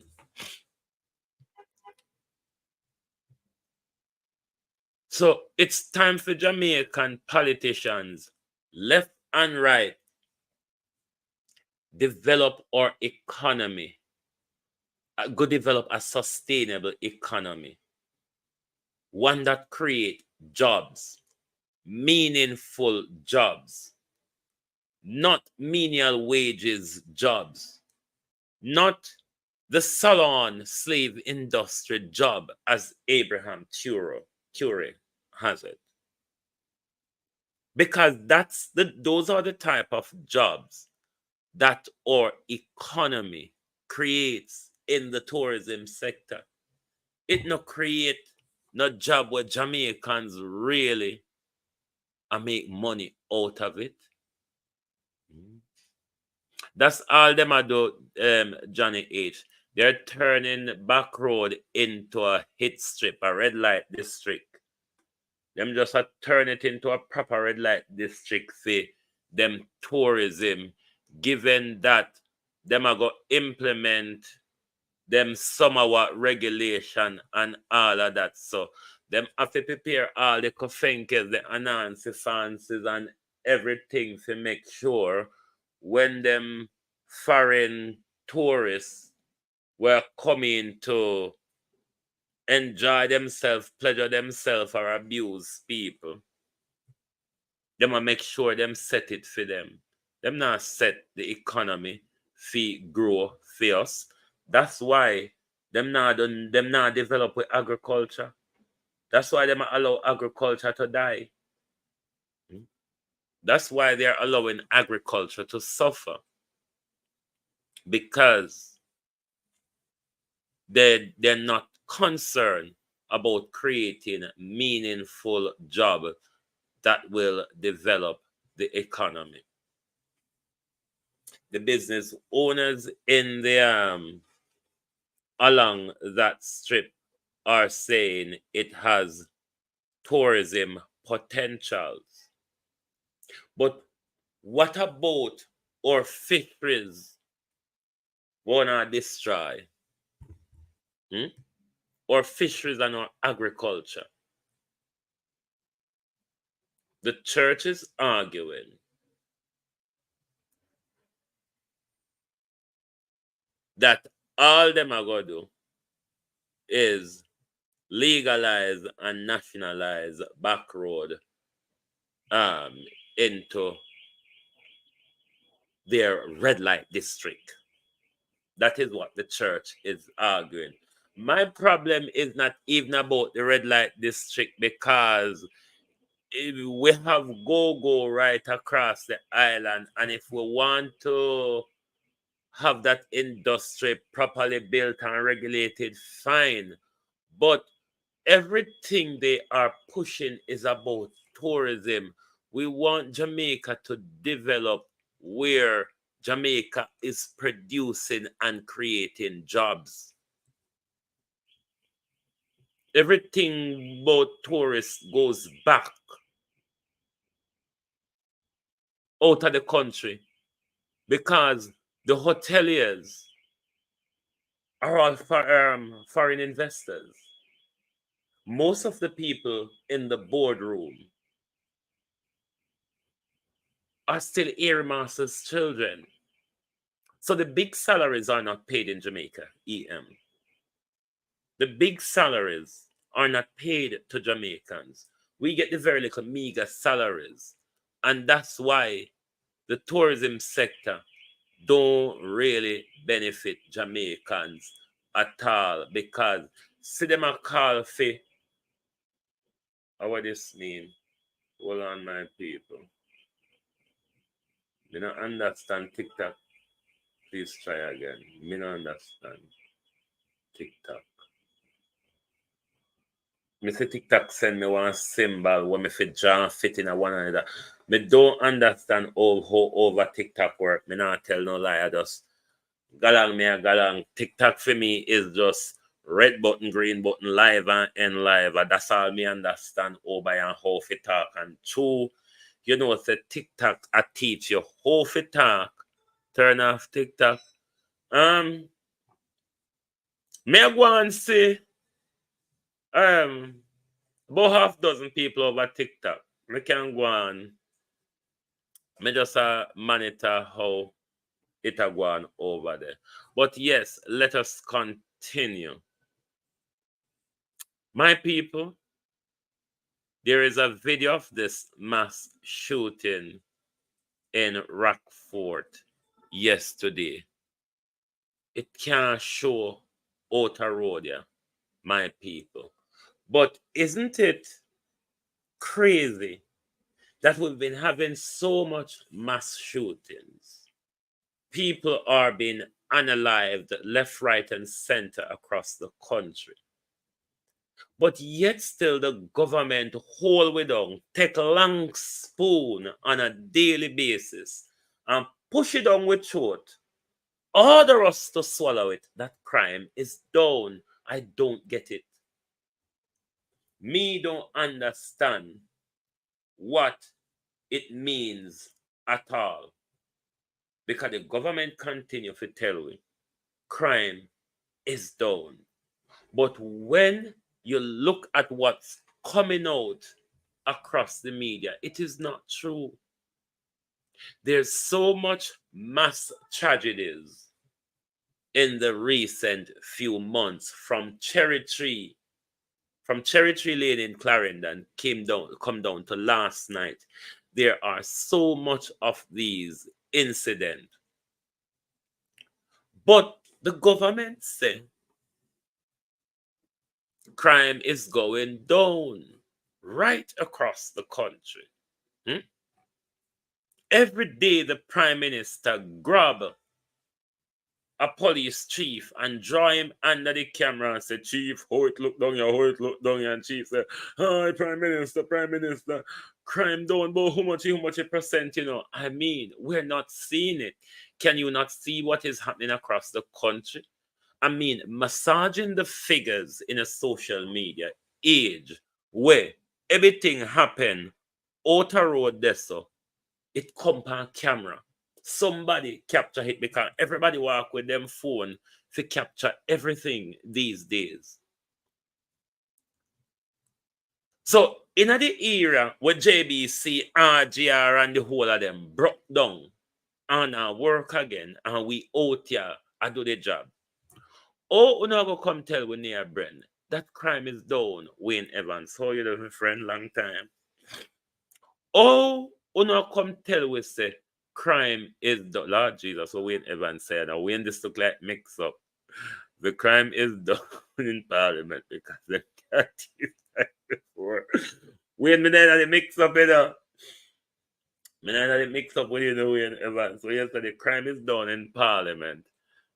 So it's time for Jamaican politicians, left and right, develop our economy. Go develop a sustainable economy. One that create jobs, meaningful jobs, not menial wages jobs, not the salon slave industry job as Abraham Curie has it. Because those are the type of jobs that our economy creates in the tourism sector. It no create no job where Jamaicans really make money out of it. That's all them I do, Johnny H. They're turning back road into a hit strip, a red light district. Them just a turn it into a proper red light district for them tourism, given that them are going to implement them somewhat regulation and all of that. So them have to prepare all the kofenkes, the anansi fancies and everything to make sure when them foreign tourists were coming to enjoy themselves, pleasure themselves, or abuse people, them will make sure them set it for them. Them not set the economy fee grow for us. That's why them not develop with agriculture. That's why them allow agriculture to die. That's why they're allowing agriculture to suffer. Because they're not concerned about creating meaningful job that will develop the economy. The business owners in the along that strip are saying it has tourism potentials. But what about our fisheries wanna destroy? Our fisheries and our agriculture. The church is arguing that all them are going to do is legalize and nationalize back road into their red light district. That is what the church is arguing. My problem is not even about the red light district, because we have go right across the island, and if we want to have that industry properly built and regulated, fine. But everything they are pushing is about tourism. We want Jamaica to develop where Jamaica is producing and creating jobs. Everything about tourists goes back out of the country because the hoteliers are all foreign investors. Most of the people in the boardroom are still Air Masters' children. So the big salaries are not paid in Jamaica, EM. The big salaries are not paid to Jamaicans. We get the very little meager salaries. And that's why the tourism sector don't really benefit Jamaicans at all, because see them a call for, what this mean? Hold on, my people. Me not understand TikTok. Please try again. Me not understand TikTok. Me say TikTok send me one symbol when me fit draw fit in a one another. Me don't understand how over TikTok work. Me not tell no lie. I just galang me a galang. TikTok for me is just red button, green button, live and end live. And that's all me understand over and how to talk. And true, you know, say TikTok I teach you how to talk. Turn off TikTok. Me I go and see about half dozen people over TikTok. Me can go on. Me just monitor how it a go on over there. But yes, let us continue. My people, there is a video of this mass shooting in Rockfort yesterday. It can't show outer road, yeah, my people. But isn't it crazy that we've been having so much mass shootings? People are being unalived left, right, and center across the country. But yet still the government hold we down, take a long spoon on a daily basis and push it down with throat order us to swallow it, that crime is down. I don't get it. Me don't understand what it means at all. Because the government continue to tell we crime is down. But when you look at what's coming out across the media, it is not true. There's so much mass tragedies in the recent few months from Cherry Tree Lane in Clarendon come down to last night. There are so much of these incidents. But the government say crime is going down right across the country. Every day the Prime Minister grab a police chief and draw him under the camera and say, Chief, how it look down here, how it look down here. And Chief say, hi, Prime Minister, crime down, but how much percent, I mean, we're not seeing it. Can you not see what is happening across the country? I mean, massaging the figures in a social media age where everything happen out a road there, so it come on camera. Somebody capture it because everybody walk with them phone to capture everything these days. So in the era where JBC, RGR and the whole of them broke down and work again and we out here and do the job. Oh, you go come tell we near Bren that crime is down, Wayne Evans. How you doing, friend? Long time. Oh, you come tell we say crime is done. Lord Jesus, what Wayne Evans said. Now Wayne this look like mix up. The crime is done in Parliament because they can't use that before. Wayne, me not the mix up, Me not the mix up with Wayne Evans. So yesterday, crime is done in Parliament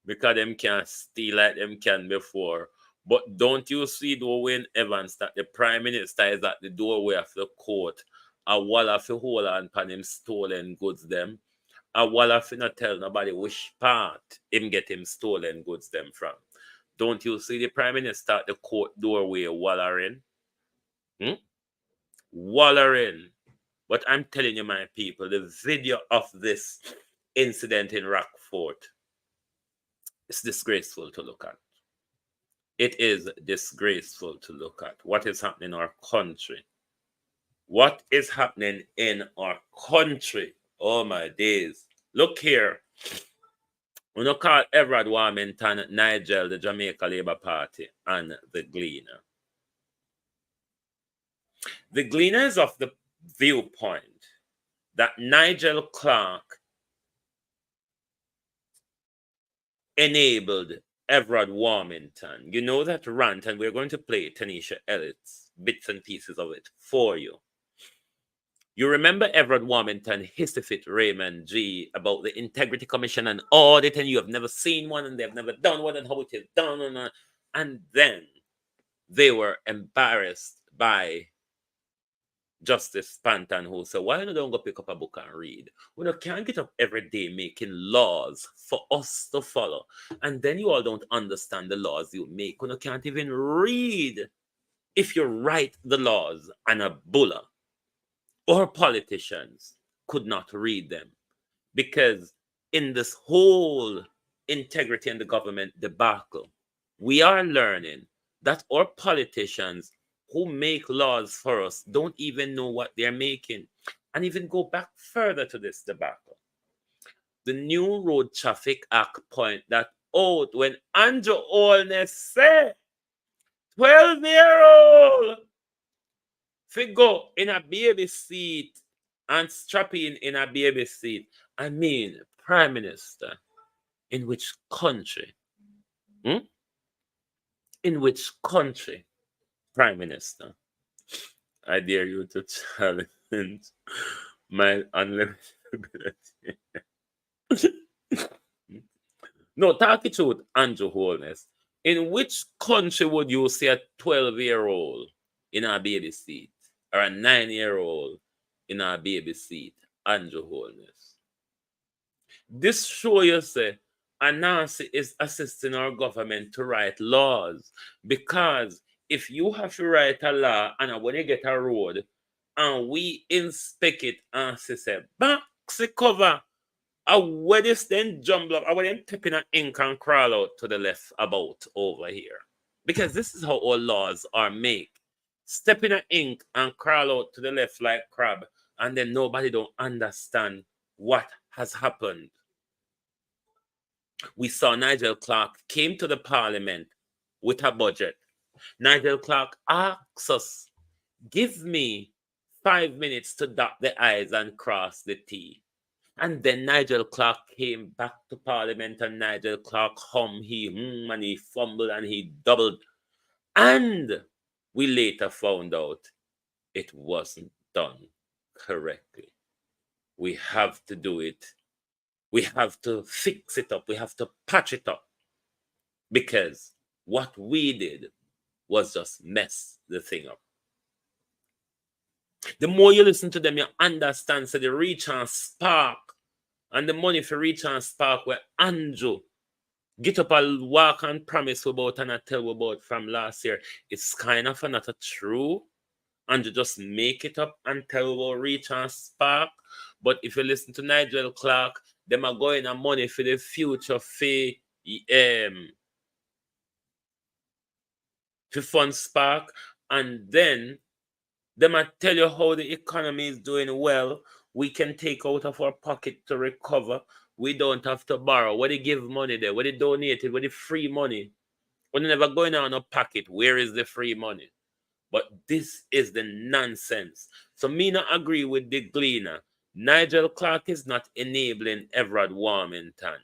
because them can't steal like them can before. But don't you see the Wayne Evans that the Prime Minister is at the doorway of the court? A wall of the hold on pan him stolen goods them. A wall of not tell nobody which part him get him stolen goods them from. Don't you see the Prime Minister at the court doorway wallering? Wallering. But I'm telling you, my people, the video of this incident in Rockfort is disgraceful to look at. It is disgraceful to look at what is happening in our country. What is happening in our country? Oh my days. Look here. We don't call Everard Warmington, Nigel, the Jamaica Labour Party, and the Gleaner. The Gleaner is of the viewpoint that Nigel Clark enabled Everard Warmington. You know that rant, and we're going to play Tanisha Elliott's bits and pieces of it for you. You remember Everard Warmington hissed Raymond G about the Integrity Commission and Audit, and you have never seen one, and they've never done one, and how it is done, and then they were embarrassed by Justice Panton, who said, why don't go pick up a book and read? We can't get up every day making laws for us to follow. And then you all don't understand the laws you make. You can't even read if you write the laws and a bulla or politicians could not read them. Because in this whole integrity and the government debacle, we are learning that our politicians who make laws for us don't even know what they're making. And even go back further to this debacle. The new Road Traffic Act point that out when Andrew Holness said 12-year-old go in a baby seat and strap in a baby seat. I mean, Prime Minister, in which country? In which country, Prime Minister? I dare you to challenge my unlimited ability. No, talk it truth, Andrew Holness. In which country would you see a 12-year-old in a baby seat? Or a 9-year-old in a baby seat, Andrew Holness? This show you say And NASI is assisting our government to write laws. Because if you have to write a law and when you get a road and we inspect it and say, box the cover, where this then jumble up, I want them tapping an ink and crawl out to the left about over here. Because this is how all laws are made. Step in an ink and crawl out to the left like crab, and then nobody don't understand what has happened. We saw Nigel Clark came to the Parliament with a budget. Nigel Clark asks us, give me 5 minutes to dot the I's and cross the T. And then Nigel Clark came back to Parliament and Nigel Clark and he fumbled and he doubled. And we later found out it wasn't done correctly. We have to do it. We have to fix it up. We have to patch it up. Because what we did was just mess the thing up. The more you listen to them, you understand. So the reach and spark and the money for reach and spark where Andrew get up and walk and promise about and I tell about from last year. It's kind of not a true. And you just make it up and tell about reach and spark. But if you listen to Nigel Clark, them are going on money for the future for fund spark, and then them might tell you how the economy is doing well. We can take out of our pocket to recover. We don't have to borrow. Where they give money there? Where they donate it? Where they free money? When they never going on a pocket, where is the free money? But this is the nonsense. So me not agree with the Gleaner. Nigel Clark is not enabling Everard Warmington.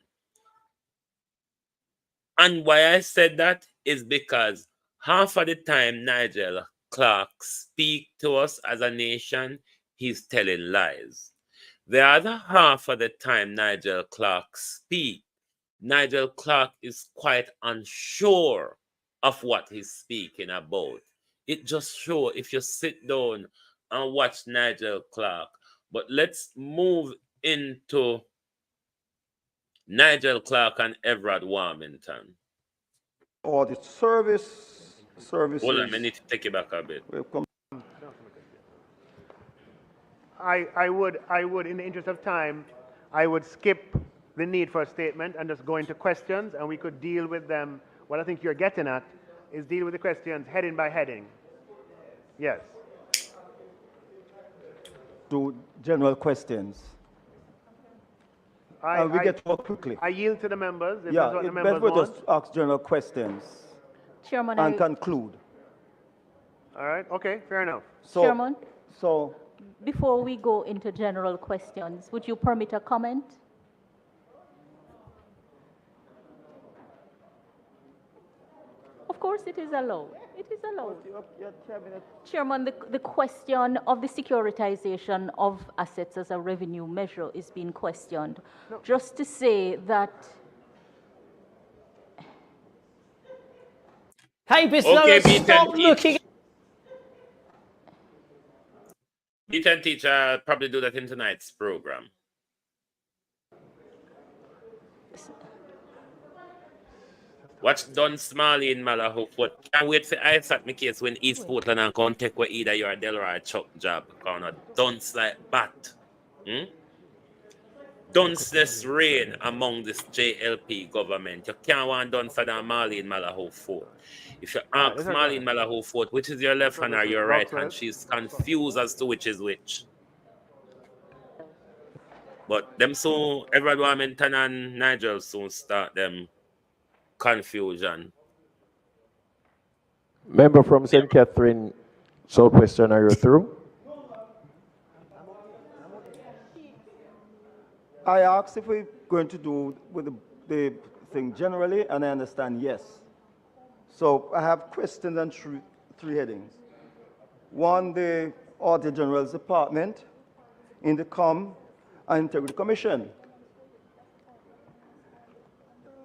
And why I said that is because half of the time Nigel Clark speak to us as a nation, he's telling lies. The other half of the time Nigel Clark speak, Nigel Clark is quite unsure of what he's speaking about. It just shows if you sit down and watch Nigel Clark. But let's move into Nigel Clark and Everard Warmington. Audit services. Hold on, I need to take it back a bit. I would, in the interest of time, I would skip the need for a statement and just go into questions, and we could deal with them. What I think you're getting at is deal with the questions heading by heading. Yes. To general questions. We get to work quickly. I yield to the members. If Yeah, that's what the it's members better we want. just ask general questions Chairman, and conclude. All right, okay, fair enough. So, Chairman, so before we go into general questions, would you permit a comment? Of course, it is allowed. It is allowed. Chairman, the question of the securitization of assets as a revenue measure is being questioned. No. Just to say that. Hey, Bisnola, stop looking. Beat and teach, I'll probably do that in tonight's program. Watch Don Smalley in Malahopwood. Can't wait for I at my case when East Portland and come take where either you're a Delroy Chuck job. Because dunce like bat. Dunceless reign among this JLP government. You can't want done for that Marley in Malahopwood. If you ask Marley in Malahopwood, which is your left hand or your right hand, she's confused as to which is which. But them soon, Edward Warmington and Nigel soon start them confusion. Member from St. Catherine, Southwestern, are you through? I asked if we're going to do with the thing generally, and I understand yes. So I have questions on three headings. One, the Auditor General's Department, in the Com and Integrity Commission.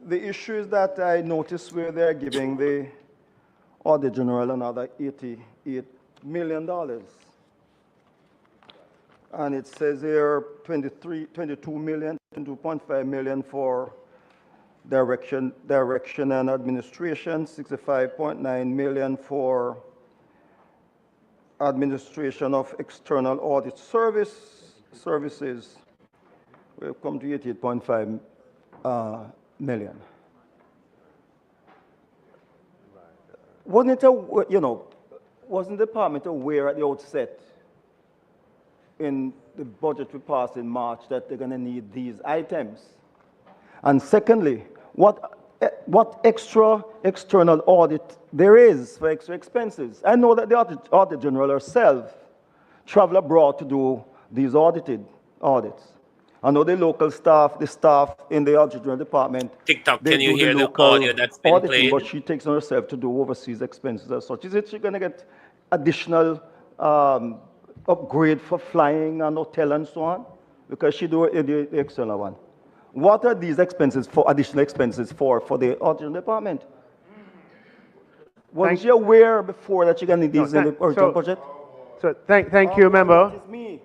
The issue is that I noticed where they're giving the Auditor General another $88 million. And it says here 22 million, 22.5 million for Direction and administration, 65.9 million for administration of external audit services. We've come to 88.5 million. Wasn't the department aware at the outset in the budget we passed in March that they're going to need these items? And secondly, what extra external audit there is for extra expenses? I know that the Auditor General herself travel abroad to do these audits. I know the local staff, the staff in the Auditor General Department. TikTok, can you hear the audio that's been played? But she takes on herself to do overseas expenses as such. Is it she going to get additional upgrade for flying and hotel and so on? Because she do the external one. What are these expenses for, additional expenses for the Auditor Department? Wasn't she aware before that she can need these in the original budget? So thank you, member. It's me.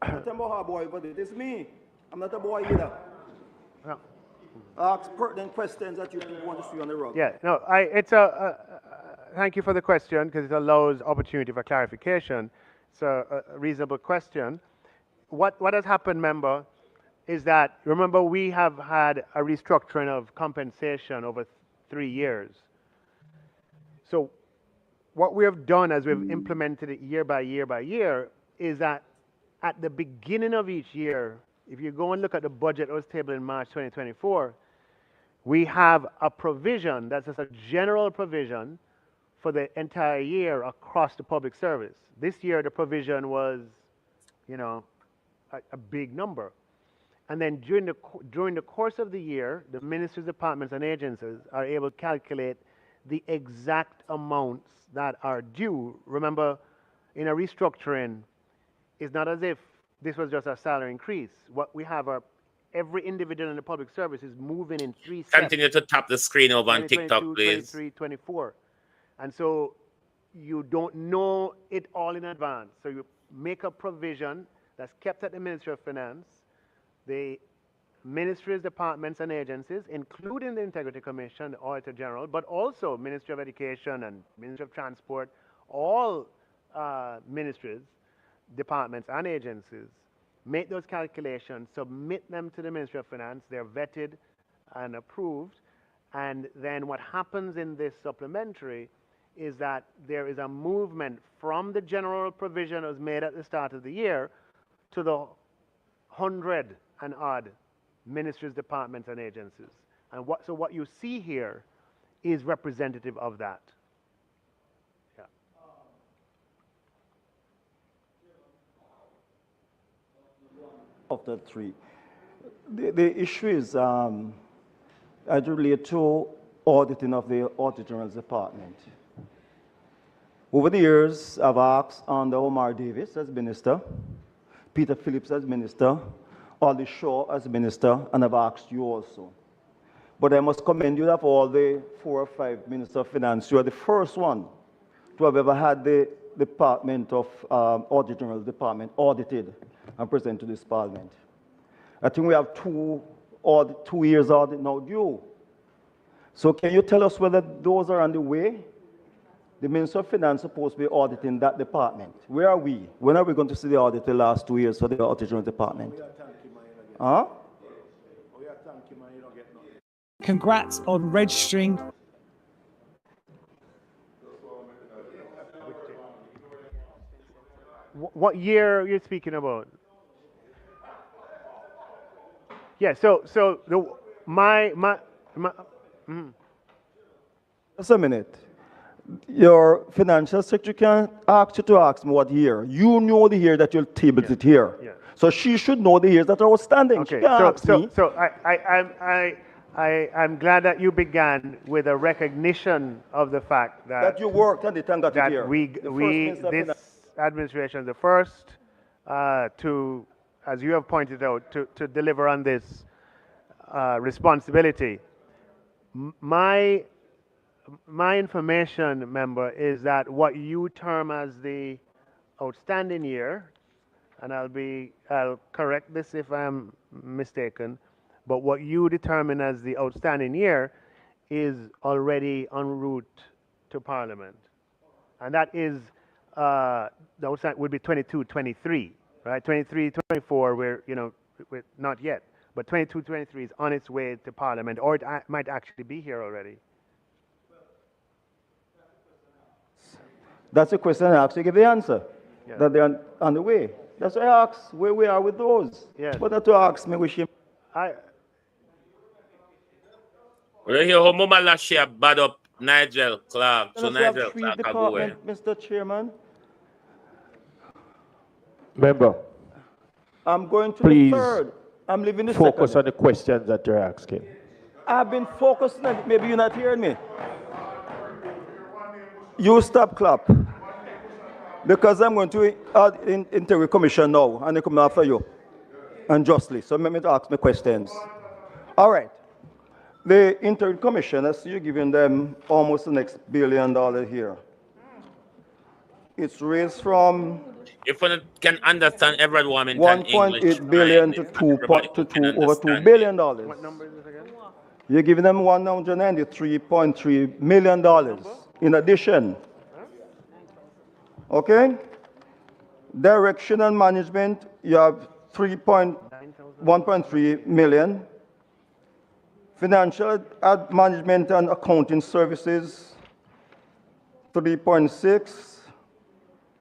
I'm not a boy, but it is me. I'm not a boy either. No. Ask pertinent questions that you want to see on the road. Yeah, no, thank you for the question because it allows opportunity for clarification. It's a reasonable question. What has happened, member, is that, remember, we have had a restructuring of compensation over 3 years. So what we have done as we've implemented it year by year by year is that at the beginning of each year, if you go and look at the budget that was tabled in March 2024, we have a provision that's just a general provision for the entire year across the public service. This year, the provision was, a big number. And then during the course of the year, the ministries, departments, and agencies are able to calculate the exact amounts that are due. Remember, in a restructuring, it's not as if this was just a salary increase. What we have are every individual in the public service is moving in 3 steps. Continue to tap the screen over on TikTok, please. 23, 24. And so you don't know it all in advance. So you make a provision that's kept at the Ministry of Finance, the ministries, departments, and agencies, including the Integrity Commission, the Auditor General, but also Ministry of Education and Ministry of Transport, all ministries, departments, and agencies, make those calculations, submit them to the Ministry of Finance, they're vetted and approved, and then what happens in this supplementary is that there is a movement from the general provision that was made at the start of the year to the 100 and odd ministries, departments, and agencies. And what you see here is representative of that. Yeah. Of the three. The issue is, I relate to auditing of the Auditor General's Department. Over the years, I've asked under Omar Davis as minister, Peter Phillips as minister, Ollie Shaw as minister, and I've asked you also. But I must commend you that for all the 4 or 5 ministers of finance, you are the first one to have ever had the Department of Auditor General's Department audited and presented to this Parliament. I think we have 2 years audit now due. So can you tell us whether those are on the way? The Minister of Finance is supposed to be auditing that department. Where are we? When are we going to see the audit the last 2 years for the Auditor General Department? Huh? Congrats on registering. What year are you speaking about? Yeah, so Just a minute. Your financial secretary can ask you to ask me what year. You know the year that you'll table it here. Yeah. So she should know the years that are outstanding. Okay, she can ask me. So I'm glad that you began with a recognition of the fact that you worked and the time that that here. this administration is the first to, as you have pointed out, to deliver on this responsibility. My information, member, is that what you term as the outstanding year, and I'll correct this if I'm mistaken, But what you determine as the outstanding year is already en route to Parliament. And that is, the outstanding would be 22, 23, right? 23, 24, we're not yet. But 22, 23 is on its way to Parliament, or it might actually be here already. That's a question I asked you to give the answer. Yeah. That they're on the way. That's why I asked where we are with those. Yes. But not to ask me which him. Well, here, how Mama Lashia bad up Nigel Clark. So We have Nigel three Clark go away. departments, Mr. Chairman. Member, I'm going to please the third. I'm leaving the focus second. on the questions that you're asking. I've been focusing on it. Maybe you're not hearing me. You stop clap. Because I'm going to Integrity Commission now, and they come after you. Unjustly. So let me ask me questions. All right. The Integrity Commission, I see you giving them almost the next $1 billion here. It's raised from if one can understand every woman in English, 1.8 billion to over $2 billion. What number is this again? You're giving them $193.3 million in addition. Okay? Direction and management, you have 1.3 million. Financial management and accounting services, 3.6.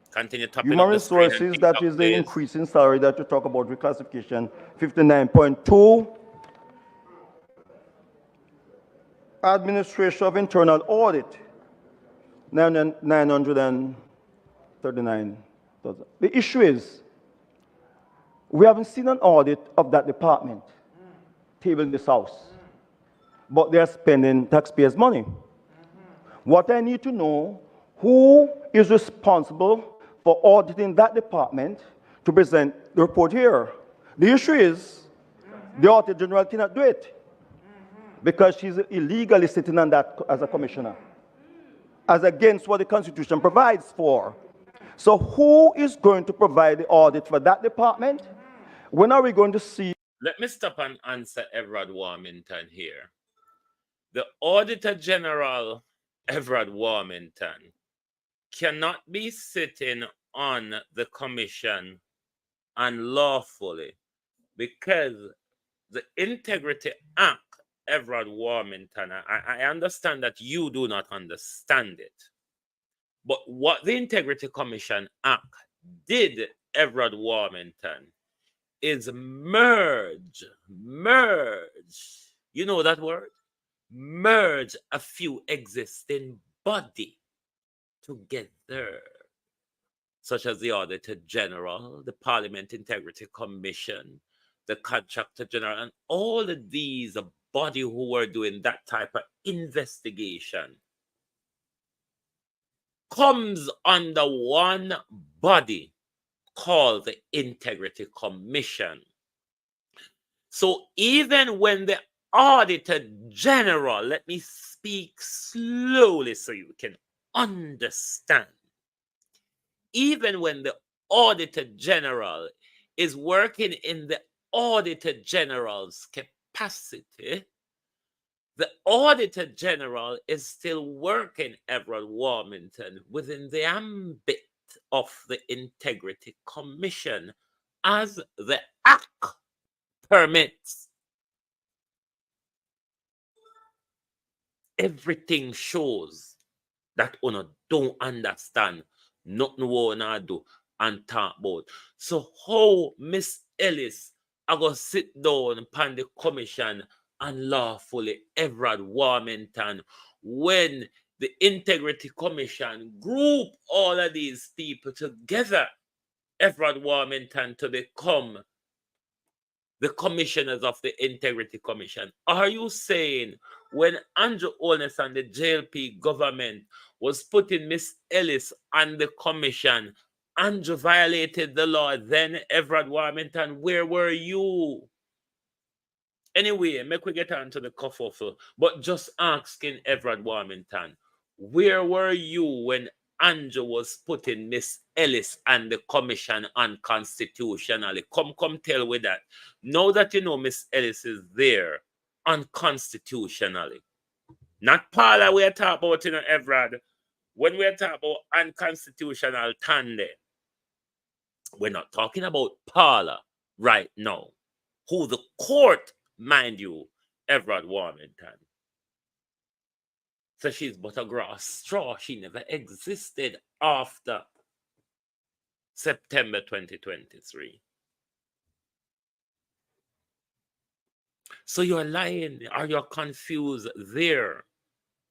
Continue topping Human up the screen and resources, pick that up is the this. increase in salary that you talk about, reclassification, 59.2. Administration of internal audit, 939,000. The issue is, we haven't seen an audit of that department table in this house, but they're spending taxpayers' money. What I need to know, who is responsible for auditing that department to present the report here? The issue is, the Auditor General cannot do it because she's illegally sitting on that as a commissioner, as against what the Constitution provides for. So who is going to provide the audit for that department? When are we going to see? Let me stop and answer Everard Warmington here. The Auditor General, Everard Warmington, cannot be sitting on the commission unlawfully because the Integrity Act, Everard Warmington, I understand that you do not understand it. But what the Integrity Commission Act did, Everard Warmington, is merge. You know that word? Merge a few existing body together, such as the Auditor General, the Parliament Integrity Commission, the Contractor General, and all of these body who were doing that type of investigation comes under one body called the Integrity Commission. So even when the Auditor General, let me speak slowly so you can understand, even when the Auditor General is working in the Auditor General's capacity, the Auditor General is still working, Everard Warmington, within the ambit of the Integrity Commission as the Act permits. Everything shows that una don't understand nothing what una do and talk about. So how Miss Ellis I go sit down upon the commission unlawfully, Everard Warmington, when the Integrity Commission group all of these people together, Everard Warmington, to become the commissioners of the Integrity Commission? Are you saying when Andrew Holness and the JLP government was putting Miss Ellis on the commission, Andrew violated the law? Then, Everard Warmington, where were you? Anyway, make we get on to the kerfuffle, but just asking Everard Warmington, where were you when Andrew was putting Miss Ellis and the commission unconstitutionally. Come tell with that. Now that you know Miss Ellis is there unconstitutionally. Not Paula we are talking about, Everard. When we are talking about unconstitutional tande, we're not talking about Paula right now, who the court, mind you, Everard Warmington. So she's but a grass straw. She never existed after September 2023. So you're lying or you're confused there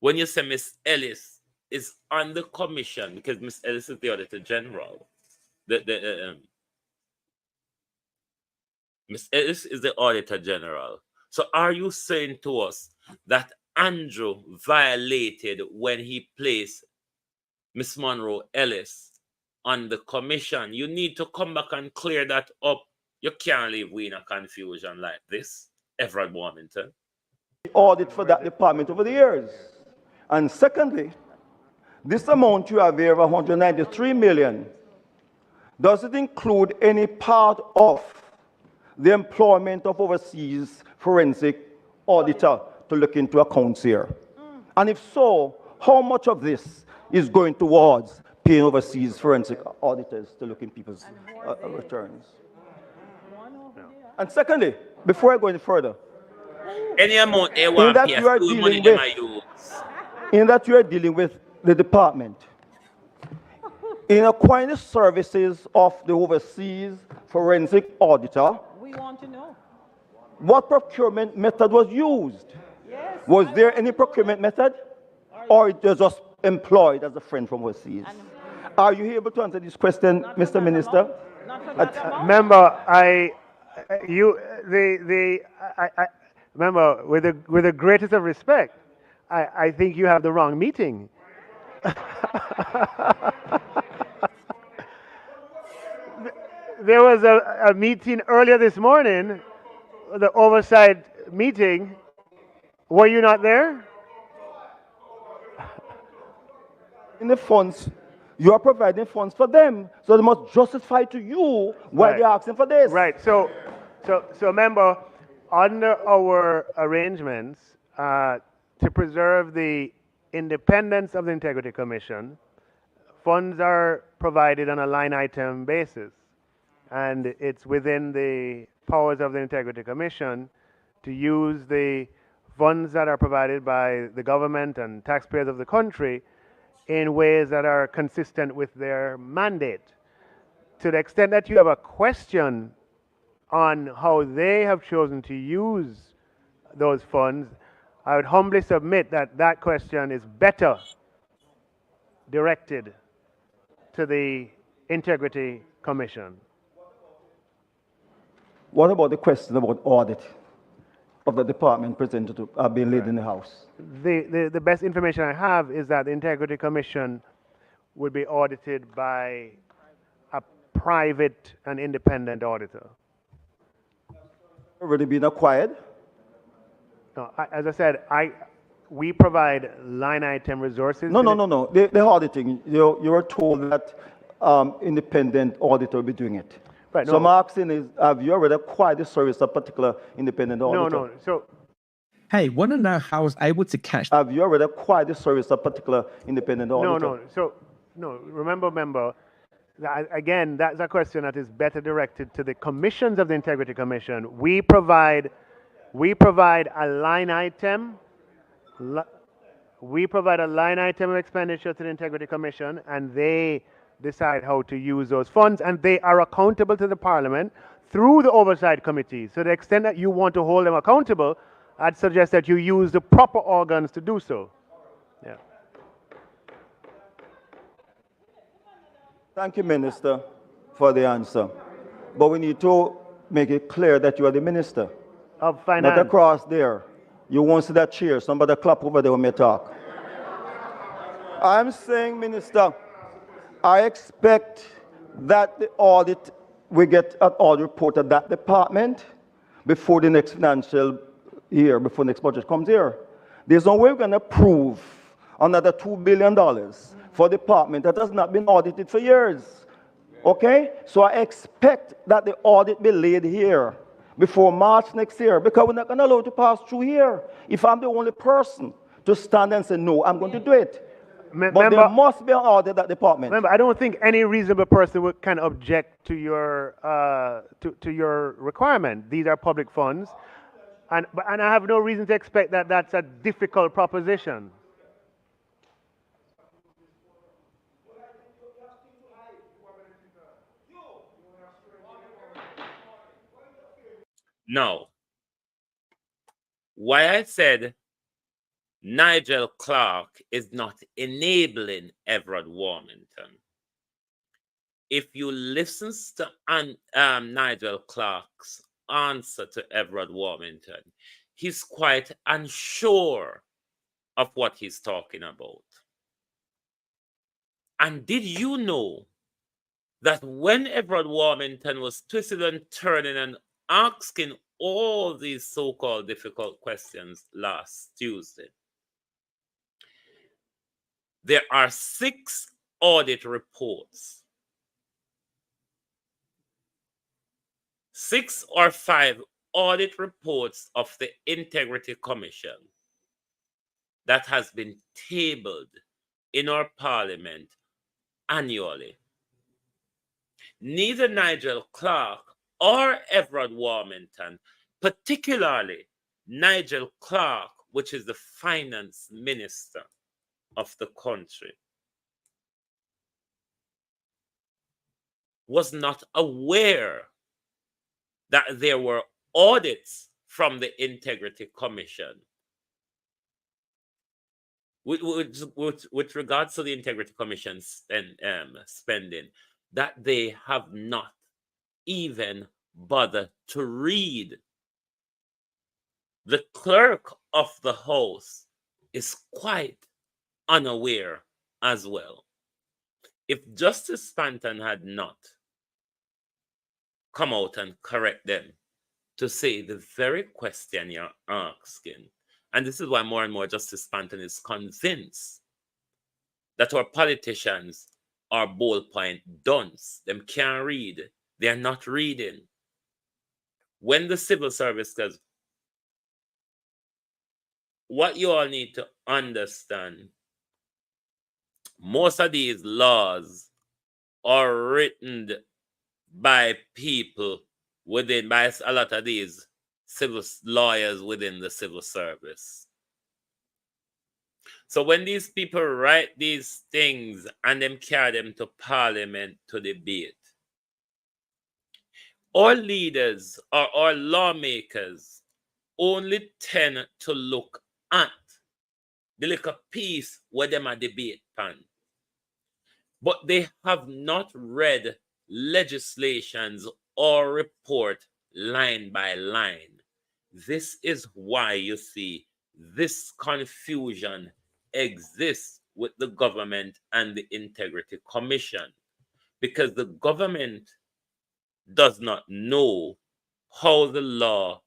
when you say Miss Ellis is on the commission, because Miss Ellis is the Auditor General. Miss Ellis is the Auditor General. So are you saying to us that Andrew violated when he placed Miss Monroe Ellis on the commission? You need to come back and clear that up. You can't leave we in a confusion like this, Everard Warmington. Audit for that department over the years. And secondly, this amount you have here of 193 million, does it include any part of the employment of overseas forensic auditor to look into accounts here? And if so, how much of this is going towards paying overseas forensic auditors to look in people's returns? And secondly, before I go any further, any amount they want that you are dealing with, in that you are dealing with the department, in acquiring the services of the overseas forensic auditor, We want to know. what procurement method was used? Yes. Was there any procurement method? Or it was just employed as a friend from overseas? Are you able to answer this question, Mr. Minister? Member, remember, with the greatest of respect, I think you have the wrong meeting. There was a meeting earlier this morning, the oversight meeting. Were you not there? In the funds, you are providing funds for them, so they must justify to you why they're asking for this. Right. So remember, under our arrangements to preserve the independence of the Integrity Commission, funds are provided on a line item basis, and it's within the powers of the Integrity Commission to use the funds that are provided by the government and taxpayers of the country in ways that are consistent with their mandate. To the extent that you have a question on how they have chosen to use those funds, I would humbly submit that that question is better directed to the Integrity Commission. What about the question about audit of the department presented to being laid in the House? The best information I have is that the Integrity Commission would be audited by a private and independent auditor. Already been acquired? No, as I said, we provide line item resources. No. The auditing, you were told that independent auditor will be doing it. Right, so I'm asking is, have you already acquired the service of a particular independent auditor? No. So, hey, want to know how I was able to catch? Have you already acquired the service of a particular independent auditor? No. Remember, again, that's a question that is better directed to the commissions of the Integrity Commission. We provide a line item. We provide a line item of expenditure to the Integrity Commission, and they decide how to use those funds, and they are accountable to the Parliament through the Oversight Committee. So to the extent that you want to hold them accountable, I'd suggest that you use the proper organs to do so. Yeah. Thank you, Minister, for the answer. But we need to make it clear that you are the Minister of Finance. Not across there. You won't see that chair. Somebody clap over there when we talk. I'm saying, Minister, I expect that the audit, we get an audit report of that department before the next financial year, before the next budget comes here. There's no way we're going to approve another $2 billion for a department that has not been audited for years. Okay? So I expect that the audit be laid here before March next year, because we're not going to allow it to pass through here. If I'm the only person to stand and say, no, I'm going to do it. But there must be an audit at that department. Remember, I don't think any reasonable person can object to your requirement. These are public funds, and I have no reason to expect that that's a difficult proposition. Now, why I said Nigel Clark is not enabling Everard Warmington. If you listen to Nigel Clark's answer to Everard Warmington, he's quite unsure of what he's talking about. And did you know that when Everard Warmington was twisting and turning and asking all these so-called difficult questions last Tuesday, there are 6 audit reports, 6 or 5 audit reports of the Integrity Commission that has been tabled in our parliament annually. Neither Nigel Clark or Everard Warmington, particularly Nigel Clark, which is the finance minister of the country, was not aware that there were audits from the Integrity Commission with regards to the Integrity Commission spending, that they have not even bothered to read. The clerk of the House is quite unaware as well. If Justice Spanton had not come out and correct them to say the very question you're asking, and this is why more and more Justice Spanton is convinced that our politicians are ballpoint dunce. Them can't read. They're not reading. When the civil service goes, what you all need to understand, most of these laws are written by people by a lot of these civil lawyers within the civil service. So when these people write these things and them carry them to parliament to debate, our leaders or our lawmakers only tend to look at the little piece where them are debate pan. But they have not read legislations or report line by line. This is why you see this confusion exists with the government and the Integrity Commission, because the government does not know how the law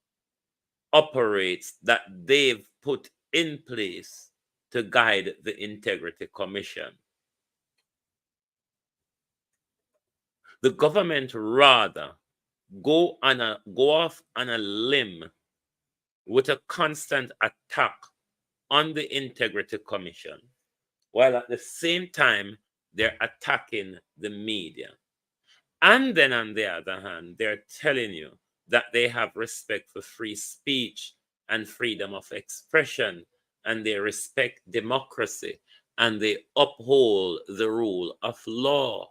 operates that they've put in place to guide the Integrity Commission. The government rather go off on a limb with a constant attack on the Integrity Commission, while at the same time they're attacking the media. And then on the other hand, they're telling you that they have respect for free speech and freedom of expression, and they respect democracy, and they uphold the rule of law.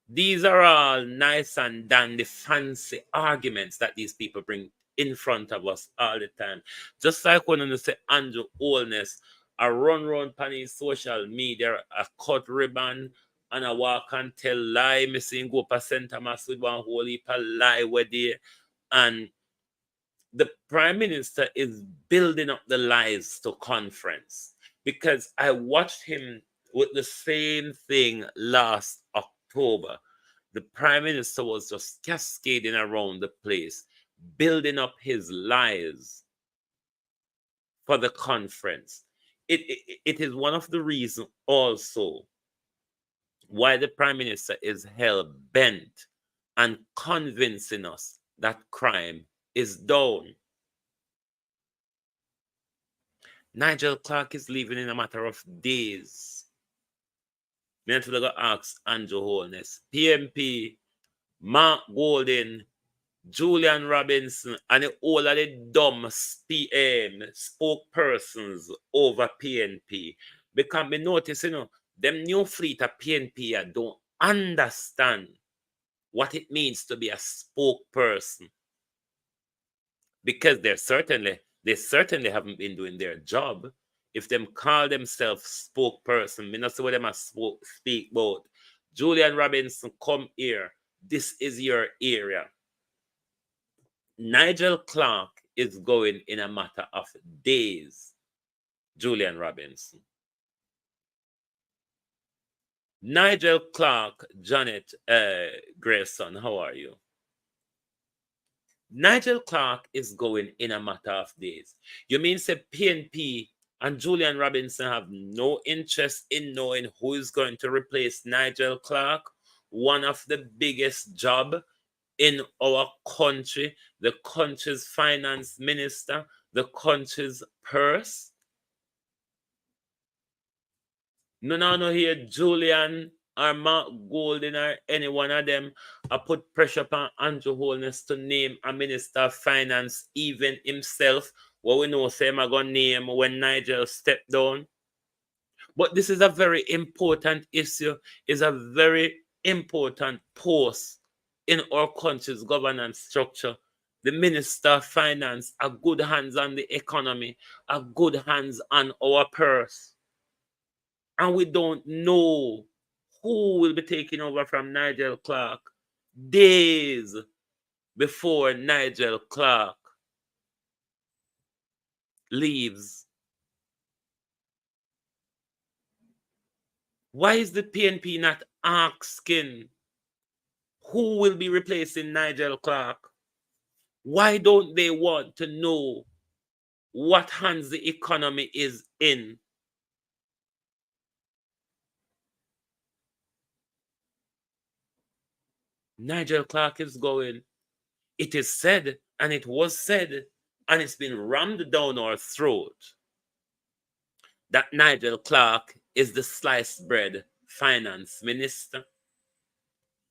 These are all nice and dandy, fancy arguments that these people bring in front of us all the time. Just like when you say Andrew Holness, I run around on his social media, a cut ribbon, and I walk and tell lie, missing go per St. Thomas with one whole heap of lie where they, and the Prime Minister is building up the lies to conference, because I watched him with the same thing last October. The Prime Minister was just cascading around the place, building up his lies for the conference. it is one of the reasons also why the Prime Minister is hell bent and convincing us that crime is down. Nigel Clark is leaving in a matter of days. Me and go ask Andrew Holness, PMP, Mark Golden, Julian Robinson, and all of the dumb spokespersons over PNP. Because me notice, them new fleet of PNP don't understand what it means to be a spokesperson. Because they certainly haven't been doing their job. If them call themselves spokesperson, me not see what them speak about. Julian Robinson, come here. This is your area. Nigel Clark is going in a matter of days. Julian Robinson. Nigel Clark, Janet Grayson, how are you? Nigel Clark is going in a matter of days. You mean say PNP and Julian Robinson have no interest in knowing who is going to replace Nigel Clark, one of the biggest job in our country, the country's finance minister, the country's purse? No here, Julian or Mark Golden or any one of them, I put pressure upon Andrew Holness to name a minister of finance, even himself. What we know, say, I'm going to name when Nigel stepped down. But this is a very important issue, is a very important post in our country's governance structure. The Minister of Finance, a good hands on the economy, a good hands on our purse. And we don't know who will be taking over from Nigel Clark days before Nigel Clark leaves. Why is the PNP not asking who will be replacing Nigel Clark? Why don't they want to know what hands the economy is in? Nigel Clark is going. It is said, and it was said, and it's been rammed down our throat, that Nigel Clark is the sliced bread finance minister.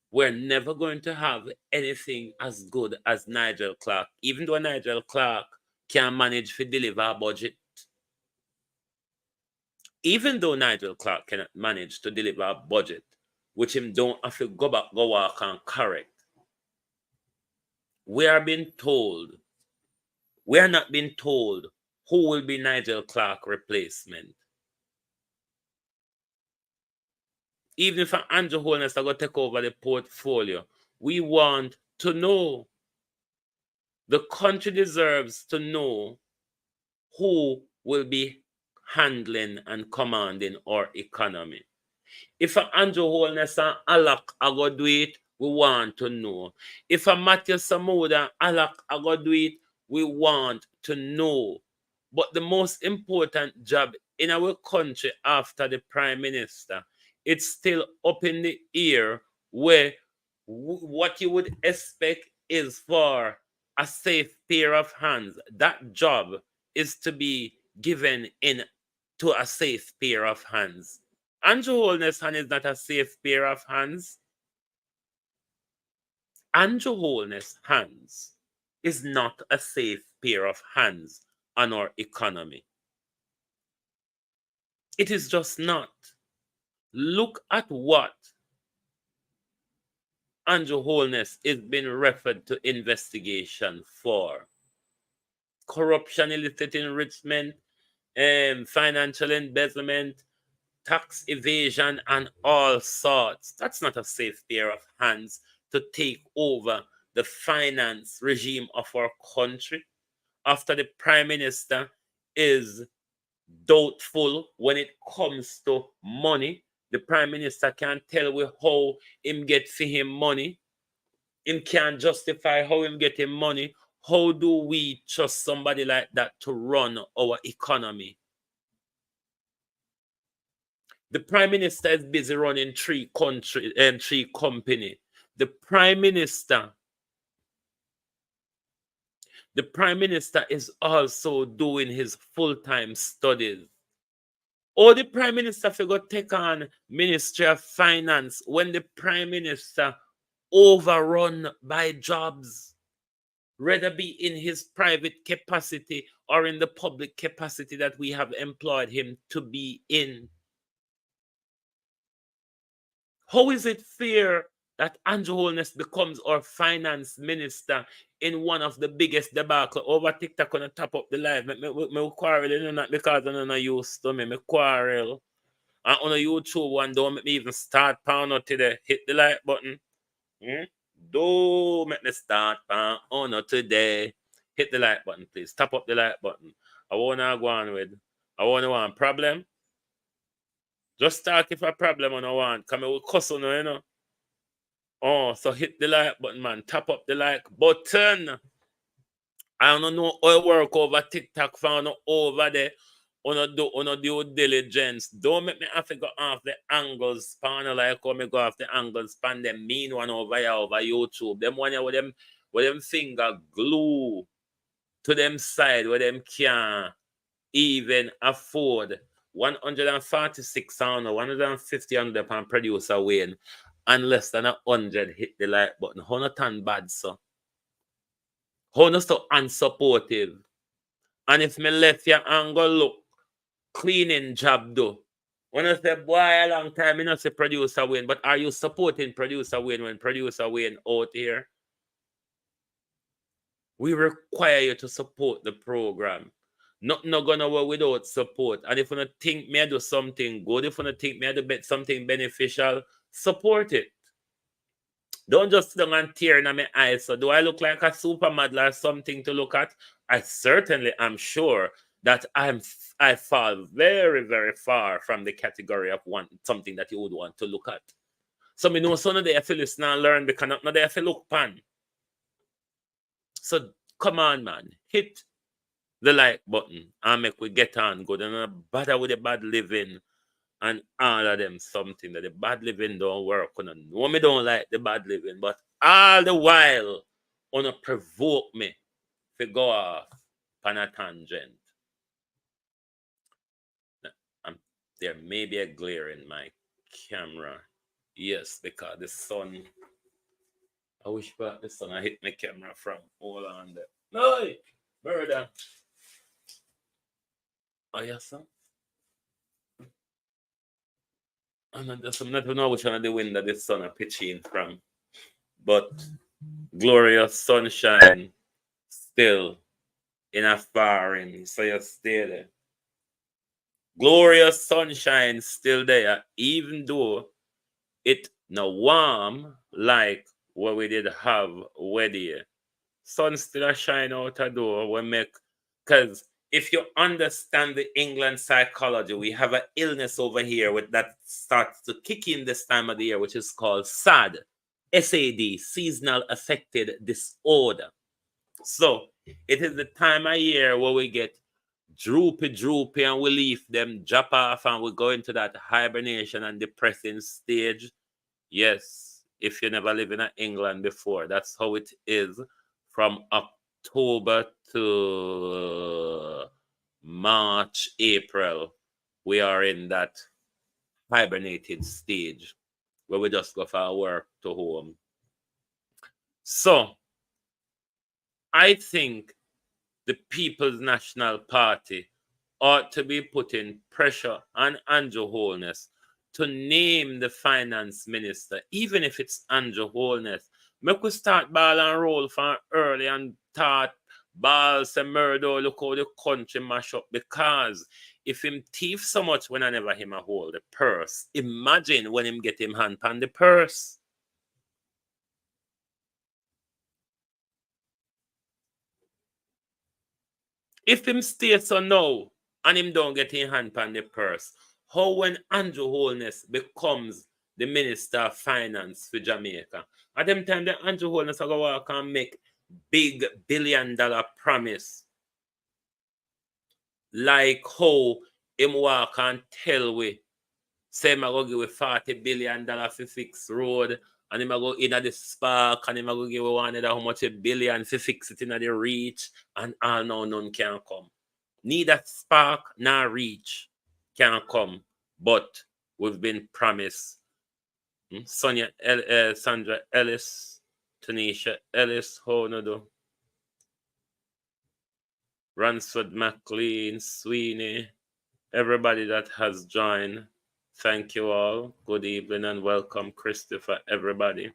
We're never going to have anything as good as Nigel Clark, even though Nigel Clark can manage to deliver a budget. Even though Nigel Clark cannot manage to deliver a budget, which him don't have to go back, go walk and correct. We are being told, we are not being told who will be Nigel Clark replacement. Even if Andrew Holness is going to take over the portfolio, we want to know. The country deserves to know who will be handling and commanding our economy. If Andrew Holness and Alak are going to do it, we want to know. If Matthew Samoud and Alak are going to do it, we want to know. But the most important job in our country after the Prime Minister, it's still up in the air, where what you would expect is for a safe pair of hands. That job is to be given in to a safe pair of hands. Andrew Holness' hand is not a safe pair of hands. Andrew Holness' hands is not a safe pair of hands on our economy. It is just not. Look at what Andrew Holness is being referred to investigation for. Corruption, illicit enrichment, financial embezzlement, tax evasion, and all sorts. That's not a safe pair of hands to take over the finance regime of our country after the Prime Minister is doubtful when it comes to money. The Prime Minister can't tell we how him get for him money. Him can't justify how him get him money. How do we trust somebody like that to run our economy? The Prime Minister is busy running three company. The Prime Minister is also doing his full-time studies. Or the Prime Minister forgot take on Ministry of Finance when the Prime Minister overrun by jobs, whether be in his private capacity or in the public capacity that we have employed him to be in. How is it fair that Andrew Holness becomes our finance minister in one of the biggest debacle over TikTok on the top of the live? Me quarrel, not because I'm not used to me quarrel. And on a YouTube one, don't make me even start pound out today. Hit the like button. Don't make me start pound on today. Hit the like button, please. Tap up the like button. I wanna go on with. I wanna want problem. Just talk if a problem on I want. Come with cuss on, you know. Oh, so hit the like button, man. Tap up the like button. I don't know how it work over TikTok found over there. On due diligence. Don't make me have to go off the angles span like how me go off the angles span them mean one over here over YouTube. Them one here with them finger glue to them side where them can't even afford 146 sound or 150 on the pan producer win and less than 100 hit the like button. How not tan bad, so? How not so unsupportive? And if me left your angle look cleaning job though. When I say boy a long time, I not say producer win, but are you supporting producer win when producer win out here? We require you to support the program. Not gonna work without support. And if you don't think me I do something good, if you don't think me I do something beneficial, support it. Don't just sit down and tear in my eyes. So do I look like a supermodel or something to look at? I certainly am sure that I fall very, very far from the category of something that you would want to look at. So me know some of the feel listen and learn because not there feel look pan. So come on, man, hit the like button and make we get on good and not bother with the bad living and all of them something that the bad living don't work on. No, me don't like the bad living, but all the while wanna provoke me to go off on a tangent. There may be a glare in my camera. Yes, because the sun. I wish back the sun I hit my camera from. Hold on there. No, brother. Oh, yes, sir. I'm not know which one of the window the sun are pitching from. But glorious sunshine still in a faring. So you stay there. Glorious sunshine still there, even though it now warm like what we did have weather. Sun still a shine out a door. We make because if you understand the England psychology, we have an illness over here with that starts to kick in this time of the year, which is called SAD, SAD, seasonal affected disorder. So it is the time of year where we get droopy, and we leave them drop off and we go into that hibernation and depressing stage. Yes, if you never lived in England before, that's how it is from October to March, April. We are in that hibernated stage where we just go for work to home. So I think the People's National Party ought to be putting pressure on Andrew Holness to name the finance minister, even if it's Andrew Holness. Make we start ball and roll from early and start balls and murder. Look how the country mash up, because if him thief so much when I never him a hold the purse, imagine when him get him hand on the purse. If him stay so now and him don't get his hand on the purse, how when Andrew Holness becomes the Minister of Finance for Jamaica, at them time the Andrew Holness will go walk and make big $1 billion promise, like how him walk and tell we Say, I'm going to give you $40 billion for fix road. And him a go in at the spark, and him a go give you one how much $1 billion to fix it in the reach, and all now none can come. Neither spark nor reach can come, but we've been promised. Sandra Ellis, Tanisha Ellis, how no do? Ransford McLean, Sweeney, everybody that has joined. Thank you all. Good evening and welcome, Christopher, everybody.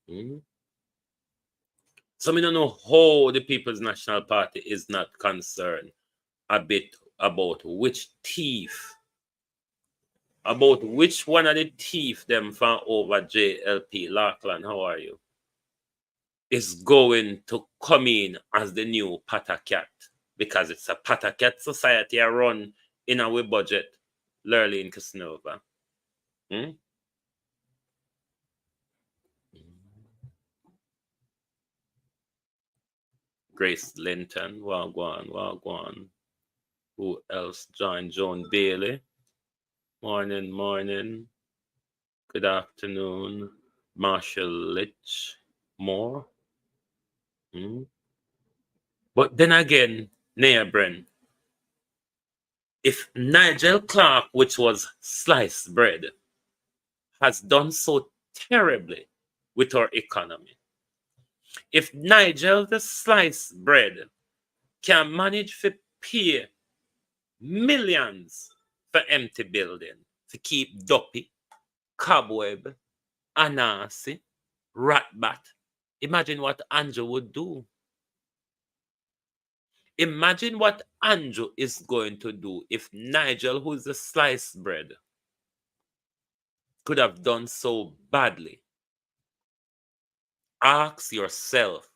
So I don't know how the People's National Party is not concerned a bit about which thief, about which one of the thief them from over JLP. Lachlan, how are you? Is going to come in as the new Patacat, because it's a Patacat society I run in our budget, Lurleen Casanova. Grace Linton, Wagwan. Who else joined? Joan Bailey. Morning. Good afternoon. Marshall Litch. More. But then again, Naya Bren, if Nigel Clark, which was sliced bread, has done so terribly with our economy, if Nigel the sliced bread can manage to pay millions for empty building, to keep Duppy, Cobweb, Anansi, Ratbat, imagine what Andrew would do. Imagine what Andrew is going to do if Nigel, who is the sliced bread, could have done so badly. Ask yourself,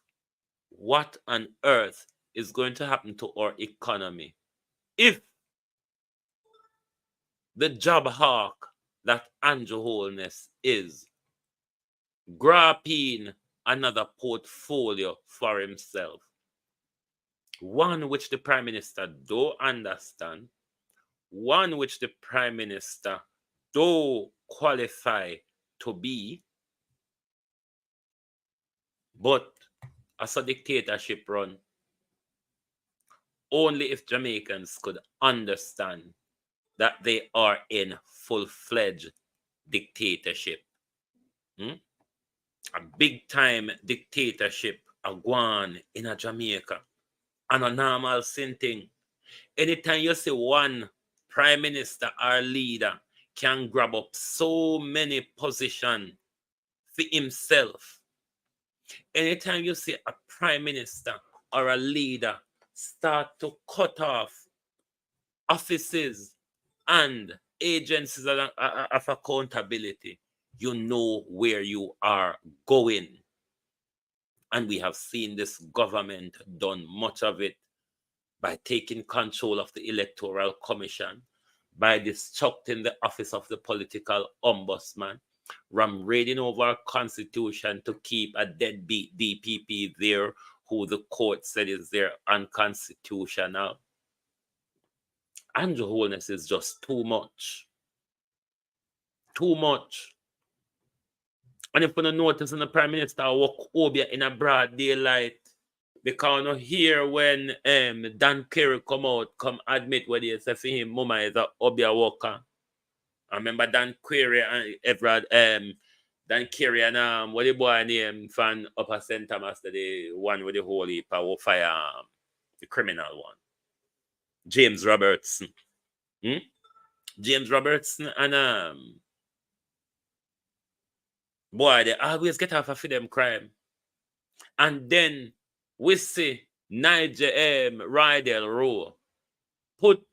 what on earth is going to happen to our economy if the job hawk that Andrew Holness is grabbing another portfolio for himself? One which the Prime Minister don't understand, one which the Prime Minister don't qualify to be, but as a dictatorship run, only if Jamaicans could understand that they are in full-fledged dictatorship. A big-time dictatorship a gone in a Jamaica. And a normal thing. Anytime you see one prime minister or leader can grab up so many positions for himself, anytime you see a prime minister or a leader start to cut off offices and agencies of accountability, you know where you are going. And we have seen this government done much of it by taking control of the Electoral Commission, by destructing the office of the political ombudsman, raiding over our constitution to keep a deadbeat DPP there who the court said is there unconstitutional. Andrew Holness is just too much. Too much. And if you don't notice, the Prime Minister walk Obia in a broad daylight, because you hear when Dan Kerry come admit what he said for him, Mama is a Obia walker. I remember Dan Kerry and Everard, Dan Kerry and what the boy name from Upper St. Thomas, the one with the holy power fire, the criminal one. James Robertson. James Robertson and boy, they always get off of them crime. And then we see Nigel Rydell Rowe put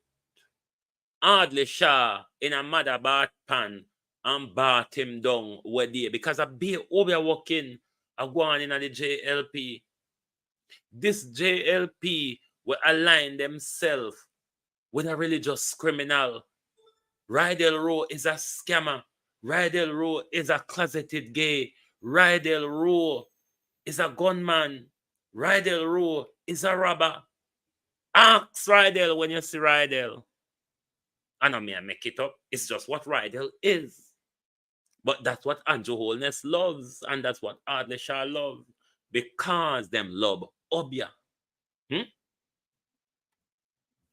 Audley Shaw in a mother bath pan and bath him down where they, because a be over walking a going in the JLP. This JLP will align themselves with a religious criminal. Rydell Rowe is a scammer. Rydell Rowe is a closeted gay. Rydell Rowe is a gunman. Rydell Rowe is a robber. Ask Rydell when you see Rydell. I know me, I make it up. It's just what Rydell is. But that's what Andrew Holness loves, and that's what Ardley Shaw love, because them love Obia.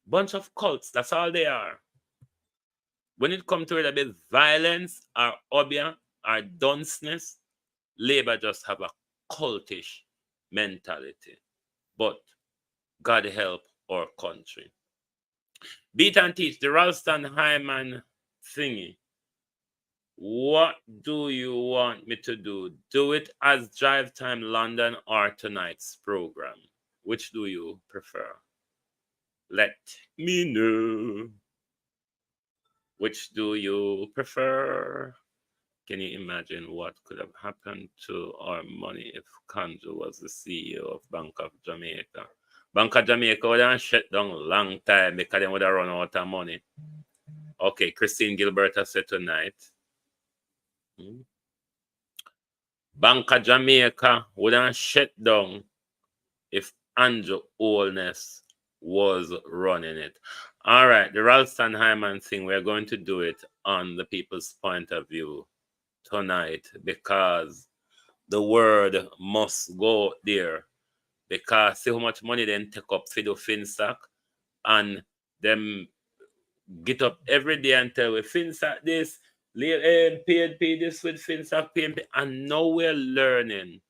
Bunch of cults, that's all they are. When it comes to it a bit violence or Obia or dunceness, Labour just have a cultish mentality. But God help our country. Beat and teach, the Ralston Hyman thingy. What do you want me to do? Do it as Drive Time London or tonight's program? Which do you prefer? Let me know. Which do you prefer? Can you imagine what could have happened to our money if Kanjo was the CEO of Bank of Jamaica? Bank of Jamaica would have shut down a long time because they would have run out of money. Okay, Christine Gilbert has said tonight. Bank of Jamaica would have shut down if Andrew Holness was running it. All right, the Ralston Hyman thing, we're going to do it on the people's point of view tonight because the word must go there. Because see how much money then take up for the FinSac and them get up every day and tell we FinSac this, PNP this with FinSac, PNP, and now we're learning.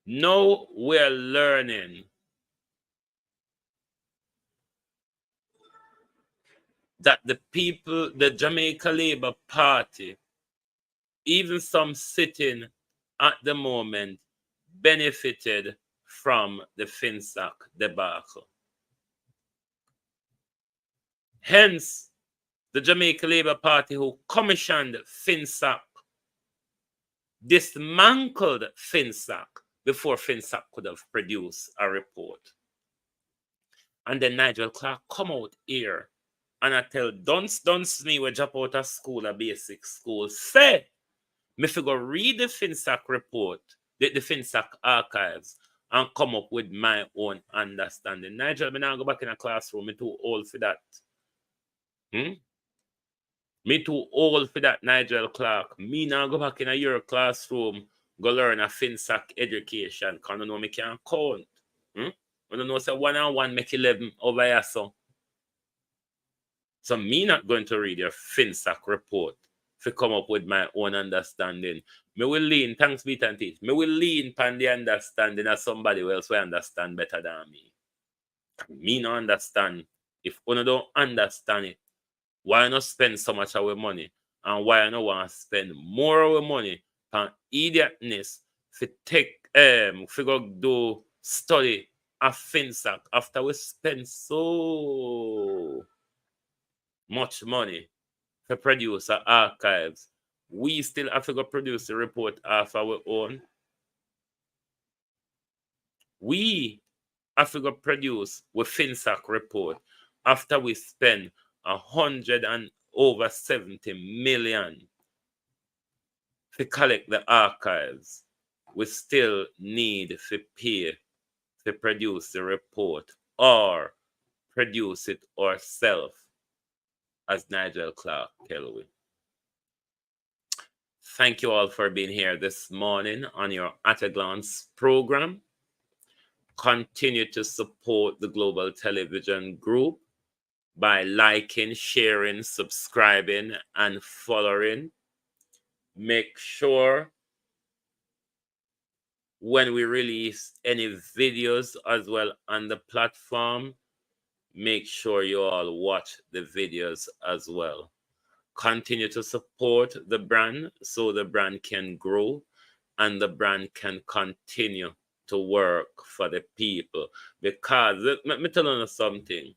Now we're learning that the people, the Jamaica Labour Party, even some sitting at the moment, benefited from the FinSac debacle. Hence, the Jamaica Labour Party, who commissioned FinSac, dismantled FinSac before FinSac could have produced a report. And then Nigel Clark come out here and I tell dunce me we drop out of school, a basic school, say, me figure read the FinSac report, the FinSac archives, and come up with my own understanding. Nigel, me now go back in a classroom, me too old for that. Me too old for that, Nigel Clark. Me now go back in your classroom, go learn a FinSac education, because I know me can't count. I don't know, say 1 and 1 make 11 over here, so. So me not going to read your FinSac report to come up with my own understanding. Me will lean, thanks be and teach, me will lean upon the understanding of somebody else will understand better than me. Me not understand. If one don't understand it, why not spend so much of our money? And why I don't want to spend more of our money on idiotness to take figure do study a FinSac after we spend so much money to produce our archives. We still have to go produce the report of our own. We have to go produce with FinSac report after we spend 100 and over 70 million to collect the archives. We still need to pay to produce the report or produce it ourselves, as Nigel Clark tell we. Thank you all for being here this morning on your At a Glance program. Continue to support the Global Television Group by liking, sharing, subscribing, and following. Make sure when we release any videos as well on the platform, make sure you all watch the videos as well. Continue to support the brand so the brand can grow and the brand can continue to work for the people. Because, let me tell you something.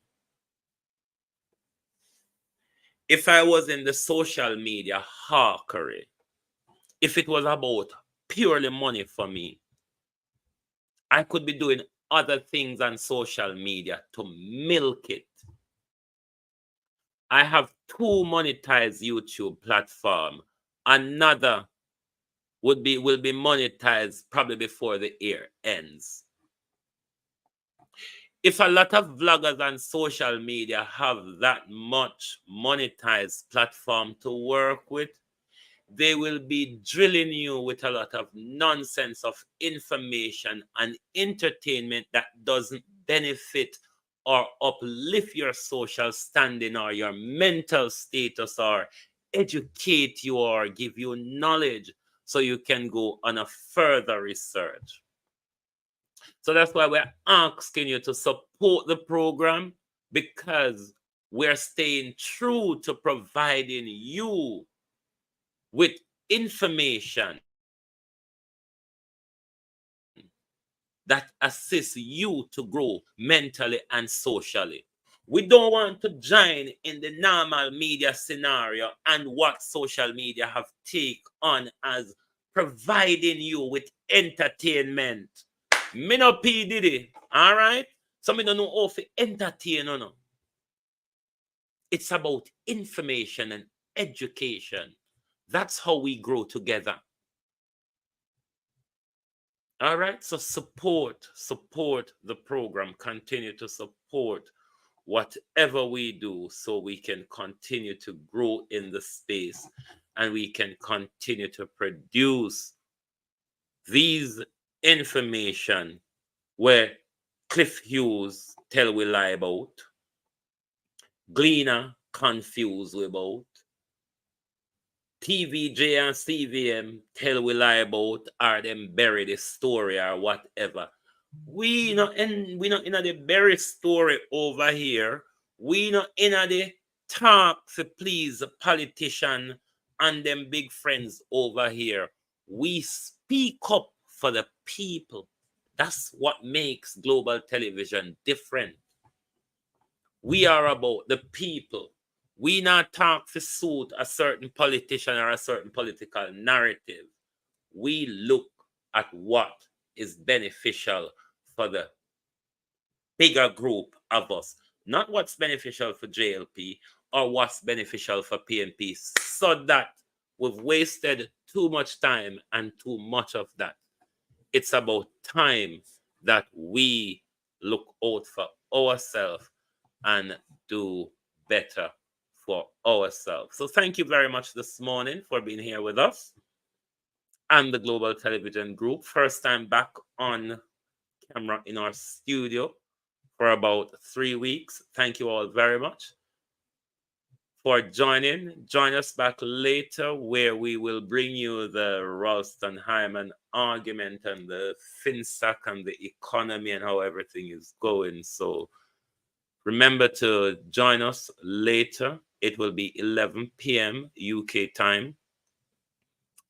If I was in the social media hawkery, if it was about purely money for me, I could be doing other things on social media to milk it. I have 2 monetized YouTube platforms. Another will be monetized probably before the year ends. If a lot of vloggers and social media have that much monetized platform to work with, they will be drilling you with a lot of nonsense of information and entertainment that doesn't benefit or uplift your social standing or your mental status or educate you or give you knowledge so you can go on a further research. So that's why we're asking you to support the program, because we're staying true to providing you with information that assists you to grow mentally and socially. We don't want to join in the normal media scenario and what social media have take on as providing you with entertainment. Me no P Diddy, all right? So me don't know how to entertain, no. It's about information and education. That's how we grow together. All right, so support the program. Continue to support whatever we do so we can continue to grow in the space and we can continue to produce these information where Cliff Hughes tell we lie about, Gleaner confuse we about, TVJ and CVM tell we lie about, or them bury the story or whatever. We not in the bury story over here. We not in the talk to please the politician and them big friends over here. We speak up for the people. That's what makes global television different. We are about the people. We not talk to suit a certain politician or a certain political narrative. We look at what is beneficial for the bigger group of us, not what's beneficial for JLP or what's beneficial for PNP, so that we've wasted too much time and too much of that. It's about time that we look out for ourselves and do better for ourselves. So thank you very much this morning for being here with us and the Global Television Group. First time back on camera in our studio for about 3 weeks. Thank you all very much for joining. Join us back later where we will bring you the Ralston Hyman argument and the FinSac and the economy and how everything is going. So remember to join us later. It will be 11 p.m. UK time.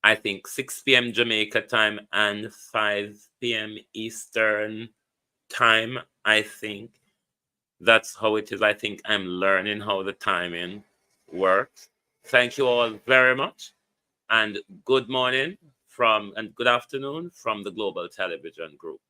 I think 6 p.m. Jamaica time and 5 p.m. Eastern time, I think. That's how it is. I think I'm learning how the timing works. Thank you all very much. And good morning and good afternoon from the Global Television Group.